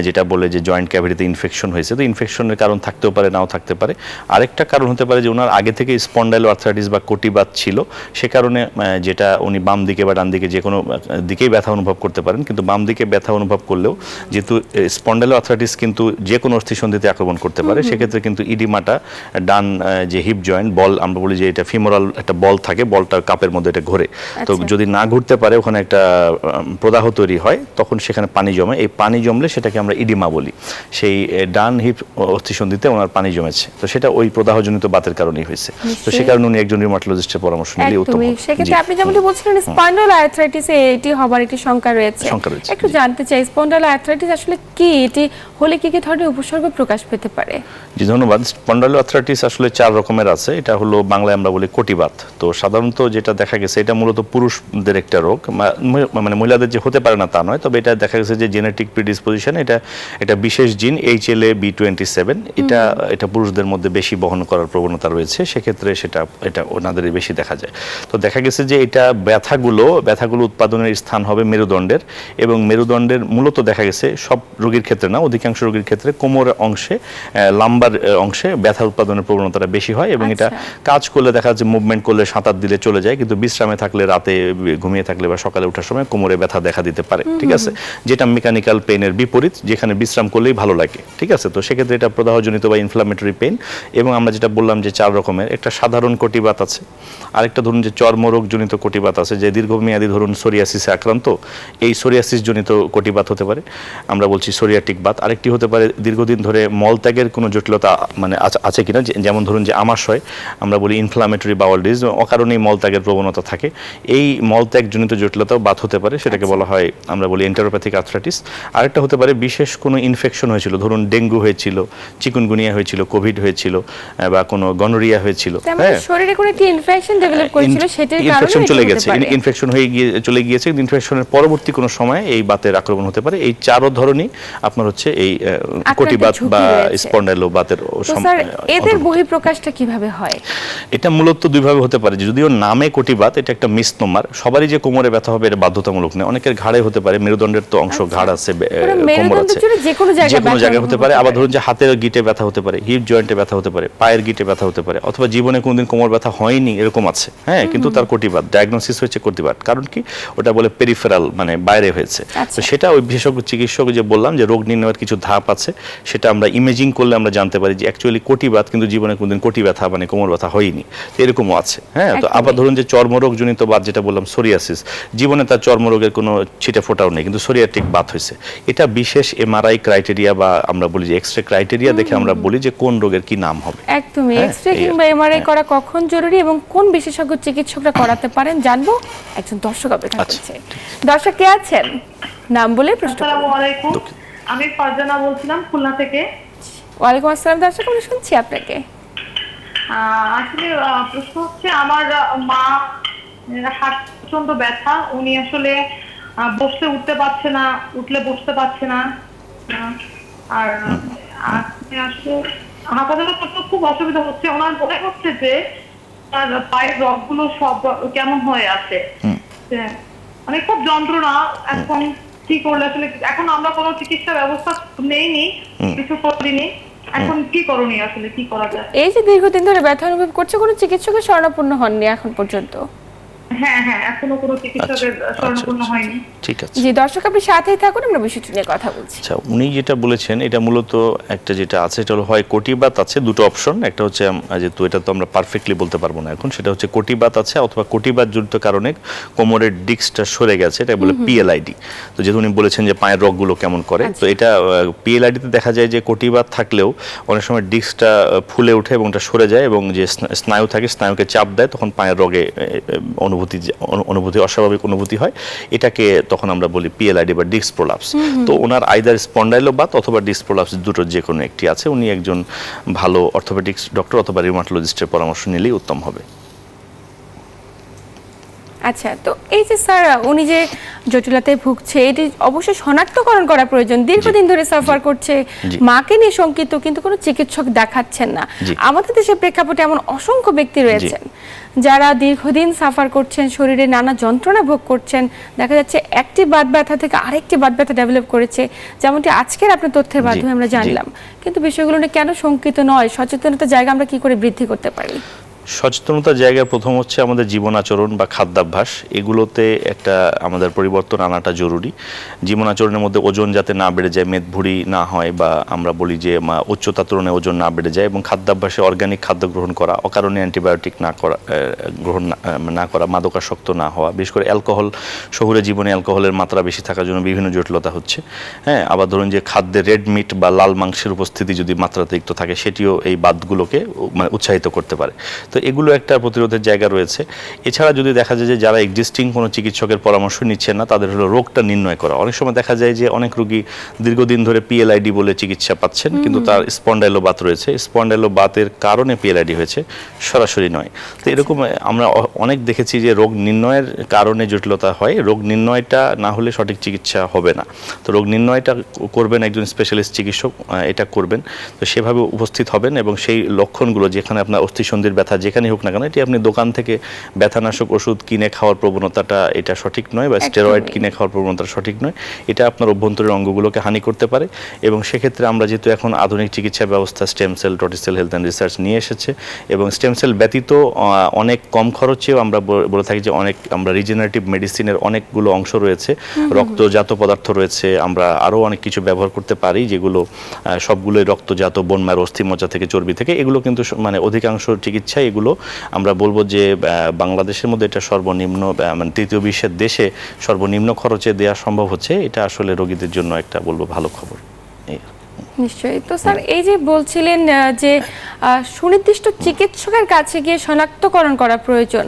যেটা বলে যে জয়েন্ট ক্যাভিটিতে ইনফেকশন হয়েছে। তো ইনফেকশনের কারণ থাকতেও পারে, নাও থাকতে পারে। আরেকটা কারণ হতে পারে যে ওনার আগে থেকে স্পন্ডাইলো আর্থ্রাইটিস বা কটিবাত ছিল, সে কারণে যেটা উনি বাম দিকে বা ডান দিকে যে কোনো দিকেই ব্যথা অনুভব করতে পারেন, কিন্তু বাম দিকে ব্যথা অনুভব করলেও যেহেতু স্পন্ডাইলো আর্থ্রাইটিস কিন্তু যে কোনো সন্ধিতে আক্রমণ করতে পারে, সেক্ষেত্রে কিন্তু ইডিমাটা ডান যে হিপ জয়েন্ট বল, আমরা বলি যে এটা ফিমোরাল একটা বল থাকে, বলটা কাপের মধ্যে এটা ঘোরে। তো যদি না ঘুরতে পারে, ওখানে একটা প্রদাহ তৈরি হয়, তখন সেখানে পানি জমে। এই পানি জমলে সেটাকে আমরা ইডিমা বলি। সেই ডান হিপ অস্থিসন্ধিতে ওনার পানি জমেছে, তো সেটা ওই প্রদাহজনিত বাতের কারণেই হয়েছে। তো সে কারণে উনি একজন রিউমাটোলজিস্টের পরামর্শ নিলে উত্তম হবে। সেক্ষেত্রে আপনি যেমন বলছিলেন স্পন্ডাইলো আর্থ্রাইটিসে এটি হবার একটি শঙ্কা রয়েছে, একটু জানতে চাই স্পন্ডাইলো আর্থ্রাইটিস আসলে কি, এটি হলে কি কি ধরনের উপসর্গ প্রকাশ পেতে পারে? জি, ধন্যবাদ। স্পন্ডাইলো আর্থ্রাইটিস আসলে 4 রকমের আছে। এটা হলো বাংলায় আমরা বলি কটিবাত। তো সাধারণত যেটা দেখা গেছে, এটা মূলত পুরুষদের একটা রোগ, মানে মহিলাদের যে হতে পারে না তা নয়, তবে এটা দেখা গেছে যে জেনেটিক প্রিডিসপোজিশন, এটা বিশেষ জিন HLA-B27, এটা পুরুষদের মধ্যে বেশি বহন করার প্রবণতা রয়েছে, সেক্ষেত্রে এটা ওনাদের বেশি দেখা যায়। তো দেখা গেছে যে এটা ব্যথাগুলো উৎপাদনের স্থান হবে মেরুদণ্ডের, এবং মেরুদণ্ডের মূলত দেখা গেছে সব রোগীর ক্ষেত্রে না, অধিকাংশ রোগীর ক্ষেত্রে কোমরের অংশে, লাম্বার অংশে ব্যথা উৎপাদনের প্রবণতাটা বেশি হয়, এবং এটা কাজ করলে দেখা যাচ্ছে মুভমেন্ট করলে, সাঁতার দিলে চলে যায়, কিন্তু বিশ্রামে থাকলে, রাতে ঘুমিয়ে থাকলে বা সকালে ওঠার সময় কোমরে ব্যথা দেখা দিতে পারে। ঠিক আছে, যেটা মেকানিক্যাল পেইনের বিপরীত, যেখানে বিশ্রাম করলেই ভালো লাগে। ঠিক আছে, তো সেক্ষেত্রে এটা প্রদাহজনিত বা ইনফ্লামেটরি পেইন। এবং আমরা যেটা বললাম যে 4 রকমের, একটা সাধারণ কটিবাত আছে, আরেকটা ধরুন যে চর্মরোগজনিত কটিবাত আছে, যে দীর্ঘমেয়াদী ধরুন সোরিয়াসিসে আক্রান্ত, এই সোরিয়াসিস জনিত কটিবাত হতে পারে, আমরা বলছি সোরিয়াটিক বাত। আরেকটি হতে পারে দীর্ঘদিন দীর্ঘদিন ধরে মলত্যাগের কোনো জটিলতা মানে আছে কিনা, যেমন ধরুন যে আমাশয়, আমরা বলি ইনফ্লামেটরি বাউল ডিজিজ, অকারণেই মলত্যাগের প্রবণতা থাকে, এই মলত্যাগজনিত জটিলতাও বাত হতে পারে, সেটাকে বলা হয় আমরা বলি এন্টেরোপ্যাথিক আর্থ্রাইটিস। আরেকটা হতে পারে বিশেষ কোনো ইনফেকশন হয়েছিল, ধরুন ডেঙ্গু হয়েছিল, চিকুনগুনিয়া হয়েছিল, কোভিড হয়েছিল বা কোনো গনোরিয়া হয়েছিল, হ্যাঁ শরীরে কোনো একটি ইনফেকশন ডেভেলপ করেছিল, সেটার কারণে ইনফেকশন চলে গেছে, ইনফেকশন হয়ে চলে গিয়েছে, ইনফেকশনের পরবর্তী কোনো সময় এই বাতের আক্রমণ হতে পারে। এই চারো ধরনই আপনার হচ্ছে এই কটিবাত বা স্পন্ডাইলোবাতের। স্যার এদের বহিঃপ্রকাশটা কিভাবে হয়? এটা মূলত দুইভাবে হতে পারে, যদিও নামে কটিবাত, এটা একটা মিসনোমার। সবারই যে কোমরে ব্যথা হবে এটা বাধ্যতামূলক নয়, অনেকের ঘাড়ে হতে পারে, মেরুদণ্ডের তো অংশ ঘাড় আছে, কোমর আছে, যে কোনো জায়গায় হতে পারে। আবার ধরুন যে হাতের গিটে ব্যথা হতে পারে, হিপ জয়েন্টে ব্যথা হতে পারে, পায়ের গিটে ব্যথা হতে পারে, অথবা জীবনে কোনোদিন কোমর ব্যথা হয়নি এরকম আছে, হ্যাঁ, কিন্তু তার কটিবাত ডায়াগনোসিস হয়েছে কটিবাত। কারণ কি, ওটা বলে পেরিফেরাল, মানে বাইরে হয়েছে। তো সেটা ওই বিশেষজ্ঞ চিকিৎসক যে বললাম যে রোগ নির্ণয়ের কিছু ধাপ আছে, সেটা আমরা ইমেজিং করলে আমরা জানতে পারি যে অ্যাকচুয়ালি কটিবাত, কিন্তু জীবনে কোনোদিন কোটি ব্যথা মানে কোমর ব্যথা হয়নি, তো এরকমও আছে, হ্যাঁ। তো আবার ধরুন যে চর্মরোগ জনিত বাত, যেটা বললাম সোরিয়াসিস, জীবনে তার চর্মরোগের কোনো ছিটে ফোটাও নেই, কিন্তু সোরিয়াটিক বাত হয়েছে। এটা বিশেষ এমআরআই ক্রাইটেরিয়া বা আমরা বলি যে এক্সরে ক্রাইটেরিয়া দেখে আমরা বলি যে কোন রোগের কি নাম হবে। একদমই এক্সরে কিংবা এমআরআই করা কখন জরুরি এবং কোন বিশেষজ্ঞ চিকিৎসকরা করাতে পারেন জানবো। একজন দর্শক অপেক্ষা করছে। দর্শক কে আছেন, নাম বলে প্রশ্ন করুন। আসসালামু আলাইকুম, আমি ফারজানা বলছিলাম খুলনা থেকে। ওয়ালাইকুম আসসালাম দর্শক, আমি শুনছি আপনাকে। আসলে প্রশ্ন হচ্ছে, আমার মা হাত প্রচন্ড ব্যথা, উনি আসলে বসতে উঠতে পারছে না, উঠলে বসতে পারছে না, আর আসলে হাঁটাচলা করতে খুব অসুবিধা হচ্ছে। ওনার মনে হচ্ছে যে তার পায়ের রগগুলো সব কেমন হয়ে আছে, মানে খুব যন্ত্রণা। এখন কি করলে আসলে, এখন আমরা কোনো চিকিৎসা ব্যবস্থা নেইনি, কিছু করিনি, এখন কি করণীয়, আসলে কি করা যায়? এই যে দীর্ঘদিন ধরে ব্যথা অনুভব করছে, কোনো চিকিৎসকের শরণাপন্ন হননি এখন পর্যন্ত? হ্যাঁ হ্যাঁ, এখনো কোনো চিকিৎসকের শরণাপন্ন হয়নি। ঠিক আছে জি দর্শক, আপনি সাথেই থাকুন, আমরা বিষয়টি নিয়ে কথা বলছি। আচ্ছা, উনি যেটা বলেছেন এটা মূলত একটা যেটা আছে, এটা হলো হয় কটিবাত আছে, দুটো অপশন, একটা হচ্ছে যেহেতু এটা তো আমরা পারফেক্টলি বলতে পারবো না এখন, সেটা হচ্ছে কটিবাত আছে, অথবা কটিবাত জনিত কারণে কোমরের ডিস্কটা সরে গেছে, এটা বলে পিএলআইডি। তো যেহেতু উনি বলেছেন যে পায়ের রগগুলো কেমন করে, তো এটা পিএলআইডিতে দেখা যায় যে কটিবাত থাকলেও অনেক সময় ডিস্কটা ফুলে ওঠে এবং এটা সরে যায়, এবং যে স্নায়ু থাকে স্নায়ুকে চাপ দেয়, তখন পায়ের রগে অনুভূতি অস্বাভাবিক অনুভূতি হয়, এটাকে তখন আমরা বলি পিএলআইডি বা ডিস্ক প্রোলাপস। তো ওনার আইদার স্পন্ডাইলোবাত অথবা ডিস্ক প্রোলাপস দুটোর যে কোনো একটি আছে, উনি একজন ভালো অর্থোপেডিক্স ডক্টর অথবা রিউমাটোলজিস্টের পরামর্শ নিলেই উত্তম হবে। আচ্ছা, তো এই যে স্যার উনি যে জটিলতায় ভুগছে, এটি অবশ্যই শনাক্তকরণ করা প্রয়োজন। দীর্ঘদিন ধরে সাফার করছে, মাকে নিয়ে শঙ্কিত, কিন্তু কোনো চিকিৎসক দেখাচ্ছেন না। আমাদের দেশের প্রেক্ষাপটে এমন অসংখ্য ব্যক্তি রয়েছেন যারা দীর্ঘদিন সাফার করছেন, শরীরে নানা যন্ত্রণা ভোগ করছেন, দেখা যাচ্ছে একটি বাত ব্যথা থেকে আরেকটি বাত ব্যথা ডেভেলপ করেছে, যেমনটি আজকের আপনার তথ্যের মাধ্যমে আমরা জানলাম। কিন্তু বিষয়গুলো নিয়ে কেন শঙ্কিত নয়, সচেতনতার জায়গা আমরা কি করে বৃদ্ধি করতে পারি? সচেতনতার জায়গায় প্রথম হচ্ছে আমাদের জীবন আচরণ বা খাদ্যাভ্যাস, এগুলোতে একটা আমাদের পরিবর্তন আনাটা জরুরি। জীবন আচরণের মধ্যে ওজন যাতে না বেড়ে যায়, মেদভুঁড়ি না হয়, বা আমরা বলি যে উচ্চতা তুলনায় ওজন না বেড়ে যায়, এবং খাদ্যাভ্যাসে অর্গানিক খাদ্য গ্রহণ করা, অকারণে অ্যান্টিবায়োটিক গ্রহণ না করা, মাদকাসক্ত না হওয়া, বিশেষ করে অ্যালকোহল, শহুরে জীবনে অ্যালকোহলের মাত্রা বেশি থাকার জন্য বিভিন্ন জটিলতা হচ্ছে, হ্যাঁ। আবার ধরুন যে খাদ্যে রেড মিট বা লাল মাংসের উপস্থিতি যদি মাত্রাতিরিক্ত থাকে, সেটিও এই বাতগুলোকে উৎসাহিত করতে পারে। তো এগুলো একটা প্রতিরোধের জায়গা রয়েছে। এছাড়া যদি দেখা যায় যে যারা এক্সিস্টিং কোনো চিকিৎসকের পরামর্শ নিচ্ছেন না, তাদের হলো রোগটা নির্ণয় করা। অনেক সময় দেখা যায় যে অনেক রোগী দীর্ঘদিন ধরে পিএলআইডি বলে চিকিৎসা পাচ্ছেন, কিন্তু তার স্পন্ডাইলোবাত রয়েছে, স্পন্ডাইলোবাতের কারণে পিএলআইডি হয়েছে, সরাসরি নয়। তো এরকম আমরা অনেক দেখেছি যে রোগ নির্ণয়ের কারণে জটিলতা হয়, রোগ নির্ণয়টা না হলে সঠিক চিকিৎসা হবে না। তো রোগ নির্ণয়টা করবেন একজন স্পেশালিস্ট চিকিৎসক, এটা করবেন, তো সেভাবে উপস্থিত হবেন, এবং সেই লক্ষণগুলো, যেখানে আপনার অস্থিসন্ধির ব্যথা যেখানে হোক না কেন, এটি আপনি দোকান থেকে ব্যথানাশক ওষুধ কিনে খাওয়ার প্রবণতাটা এটা সঠিক নয়, বা স্টেরয়েড কিনে খাওয়ার প্রবণতাটা সঠিক নয়, এটা আপনার অভ্যন্তরীণ অঙ্গগুলোকে হানি করতে পারে। এবং সেক্ষেত্রে আমরা যেহেতু এখন আধুনিক চিকিৎসা ব্যবস্থা স্টেম সেল, টটিসেল হেলথ অ্যান্ড রিসার্চ নিয়ে এসেছে, এবং স্টেম সেল ব্যতীত অনেক কম খরচেও আমরা বলে থাকি যে আমরা রিজেনারেটিভ মেডিসিনের অনেকগুলো অংশ রয়েছে, রক্তজাত পদার্থ রয়েছে, আমরা আরও অনেক কিছু ব্যবহার করতে পারি, যেগুলো সবগুলোই রক্তজাত, বোন ম্যারো, অস্থি মজ্জা থেকে, চর্বি থেকে, এগুলো কিন্তু মানে অধিকাংশ চিকিৎসায় এগুলো আমরা বলবো যে বাংলাদেশের মধ্যে এটা সর্বনিম্ন, মানে তৃতীয় বিশ্বের দেশে সর্বনিম্ন খরচে দেওয়া সম্ভব হচ্ছে। এটা আসলে রোগীদের জন্য একটা বলবো ভালো খবর। নিশ্চয়ই। তো স্যার এই যে বলছিলেন যে সুনির্দিষ্ট চিকিৎসকের কাছে গিয়ে শনাক্তকরণ করা প্রয়োজন,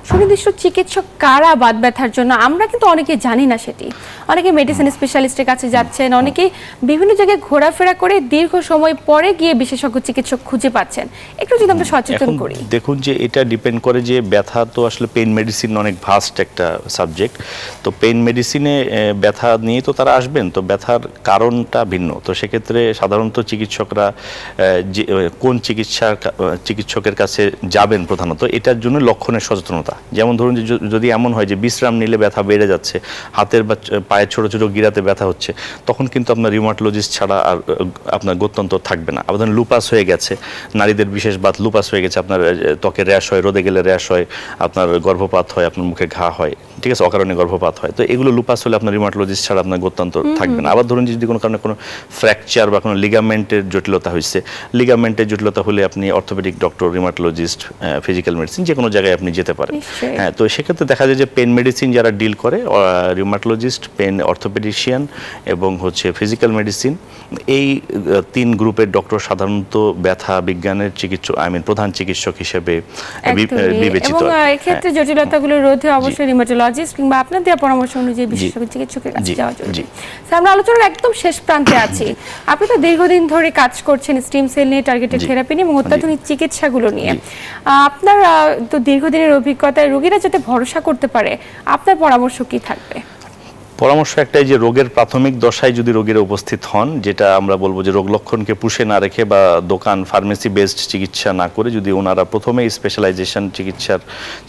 সুনির্দিষ্ট চিকিৎসক কারা বাত ব্যথার জন্য আমরা কিন্তু অনেকে জানি না সেটি। অনেকে মেডিসিন স্পেশালিস্টের কাছে যাচ্ছেন, অনেকেই বিভিন্ন জায়গায় ঘোরাফেরা করে দীর্ঘ সময় পরে গিয়ে বিশেষজ্ঞ চিকিৎসক খুঁজে পাচ্ছেন। একটু যদি আমরা সচেতন করি। দেখুন যে এটা ডিপেন্ড করে যে ব্যথা তো আসলে পেইন মেডিসিন অনেক ভাস্ট একটা সাবজেক্ট। তো পেইন মেডিসিনে ব্যথা নিয়ে তো তারা আসবেন, তো ব্যথার কারণটা ভিন্ন। তো সেক্ষেত্রে সাধারণত চিকিৎসকরা কোন চিকিৎসকের কাছে যাবেন প্রধানত এটার জন্য লক্ষণের সচেতনতা। যেমন ধরুন যে যদি এমন হয় যে বিশ্রাম নিলে ব্যথা বেড়ে যাচ্ছে, হাতের বা পায়ের ছোট ছোট গিরাতে ব্যথা হচ্ছে, তখন কিন্তু আপনার রিউমাটোলজিস্ট ছাড়া আর আপনার গত্যন্তর থাকবে না। আবার ধরুন লুপাস হয়ে গেছে, নারীদের বিশেষ বাত লুপাস হয়ে গেছে, আপনার ত্বকে র্যাশ হয়, রোদে গেলে র্যাশ হয়, আপনার গর্ভপাত হয়, আপনার মুখে ঘা হয়, ঠিক আছে, অকারণে গর্ভপাত হয়। তো এগুলো লুপাস হলে আপনার রিউমাটোলজিস্ট ছাড়া আপনার গত্যন্তর থাকবে না। আবার ধরুন যদি কোনো কারণে কোনো ফ্র্যাকচার বা কোনো লিগামেন্টের জটিলতা হয়েছে, লিগামেন্টের জটিলতা হলে আপনি orthopaedic doctor, rheumatologist, physical medicine যে কোনো জায়গায় আপনি যেতে পারেন। হ্যাঁ, তো সেক্ষেত্রে দেখা যায় যে পেন মেডিসিন যারা ডিল করে, রিউমাটোলজিস্ট, পেন অর্থোপেডিশিয়ান এবং হচ্ছে ফিজিক্যাল মেডিসিন, এই 3 গ্রুপের ডক্টর সাধারণত ব্যথা বিজ্ঞানের চিকিৎসক, প্রধান চিকিৎসক হিসেবে বিবেচিত। এবং এই ক্ষেত্রে জটিলতাগুলো রোধে অবশ্যই রিউমাটোলজিস্ট কিংবা আপনার দেওয়া পরামর্শ অনুযায়ী বিশেষজ্ঞ চিকিৎসকের কাছে যাওয়া জরুরি। স্যার আমরা আলোচনার একদম শেষ প্রান্তে আছি। আপনি তো দীর্ঘদিন ধরে কাজ করছেন স্টিম সেল নিয়ে, টার্গেটেড থেরাপি নিয়ে এবং অত্যাধুনিক চিকিৎসাগুলো নিয়ে। আপনার তো দীর্ঘদিনের অভিজ্ঞতায় রোগীরা যাতে ভরসা করতে পারে, আপনার পরামর্শ কি থাকবে? পরামর্শ একটাই যে রোগের প্রাথমিক দশায় যদি রোগীরা উপস্থিত হন, যেটা আমরা বলবো যে রোগ লক্ষণকে পুষে না রেখে বা দোকান ফার্মেসি বেসড চিকিৎসা না করে যদি ওনারা প্রথমেই স্পেশালাইজেশন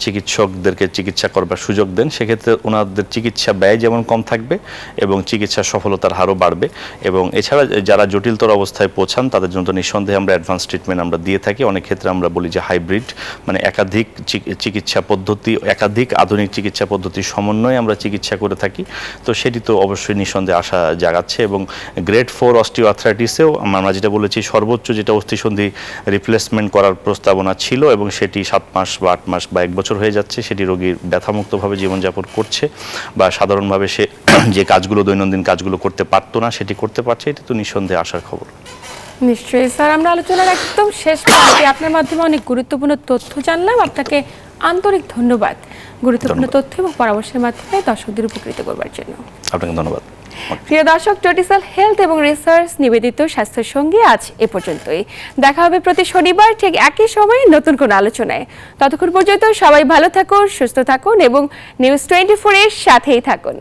চিকিৎসকদেরকে চিকিৎসা করবার সুযোগ দেন, সেক্ষেত্রে ওনাদের চিকিৎসা ব্যয় যেমন কম থাকবে এবং চিকিৎসা সফলতার হারও বাড়বে। এবং এছাড়া যারা জটিলতর অবস্থায় পৌঁছান তাদের জন্য নিঃসন্দেহে আমরা অ্যাডভান্স ট্রিটমেন্ট আমরা দিয়ে থাকি। অনেক ক্ষেত্রে আমরা বলি যে হাইব্রিড, মানে একাধিক চিকিৎসা পদ্ধতি, একাধিক আধুনিক চিকিৎসা পদ্ধতির সমন্বয়ে আমরা চিকিৎসা করে থাকি। তো সেটি তো অবশ্যই নিঃসন্দেহে আশা জাগাচ্ছে। এবং গ্রেড 4 অস্টিওআর্থ্রাইটিসেও আমরা যেটা বলেছি সর্বোচ্চ যেটা অস্থিসন্ধি রিপ্লেসমেন্ট করার প্রস্তাবনা ছিল এবং সেটি 7 মাস বা 8 মাস বা 1 বছর হয়ে যাচ্ছে, সেটি রোগীর ব্যথামুক্তভাবে জীবনযাপন করছে বা সাধারণভাবে সে যে কাজগুলো দৈনন্দিন কাজগুলো করতে পারতো না সেটি করতে পারছে। এটি তো নিঃসন্দেহে আশার খবর। নিশ্চয়ই স্যার, আমরা আলোচনার একদম শেষ প্রান্তে আপনার মাধ্যমে অনেক গুরুত্বপূর্ণ তথ্য জানলাম। আপনাকে আন্তরিক ধন্যবাদ গুরুত্বপূর্ণ তথ্য এবং পরামর্শের মাধ্যমে দর্শকদের উপকৃত করবার জন্য। আপনাকে ধন্যবাদ। প্রিয় দর্শক, টোটিসাল হেলথ এবং রিসার্চ নিবেদিত স্বাস্থ্য সঙ্গী আজ এ পর্যন্তই। দেখা হবে প্রতি শনিবার ঠিক একই সময়ে নতুন কোনো আলোচনায়। ততক্ষণ পর্যন্ত সবাই ভালো থাকুন, সুস্থ থাকুন এবং নিউজ 24 এর সাথেই থাকুন।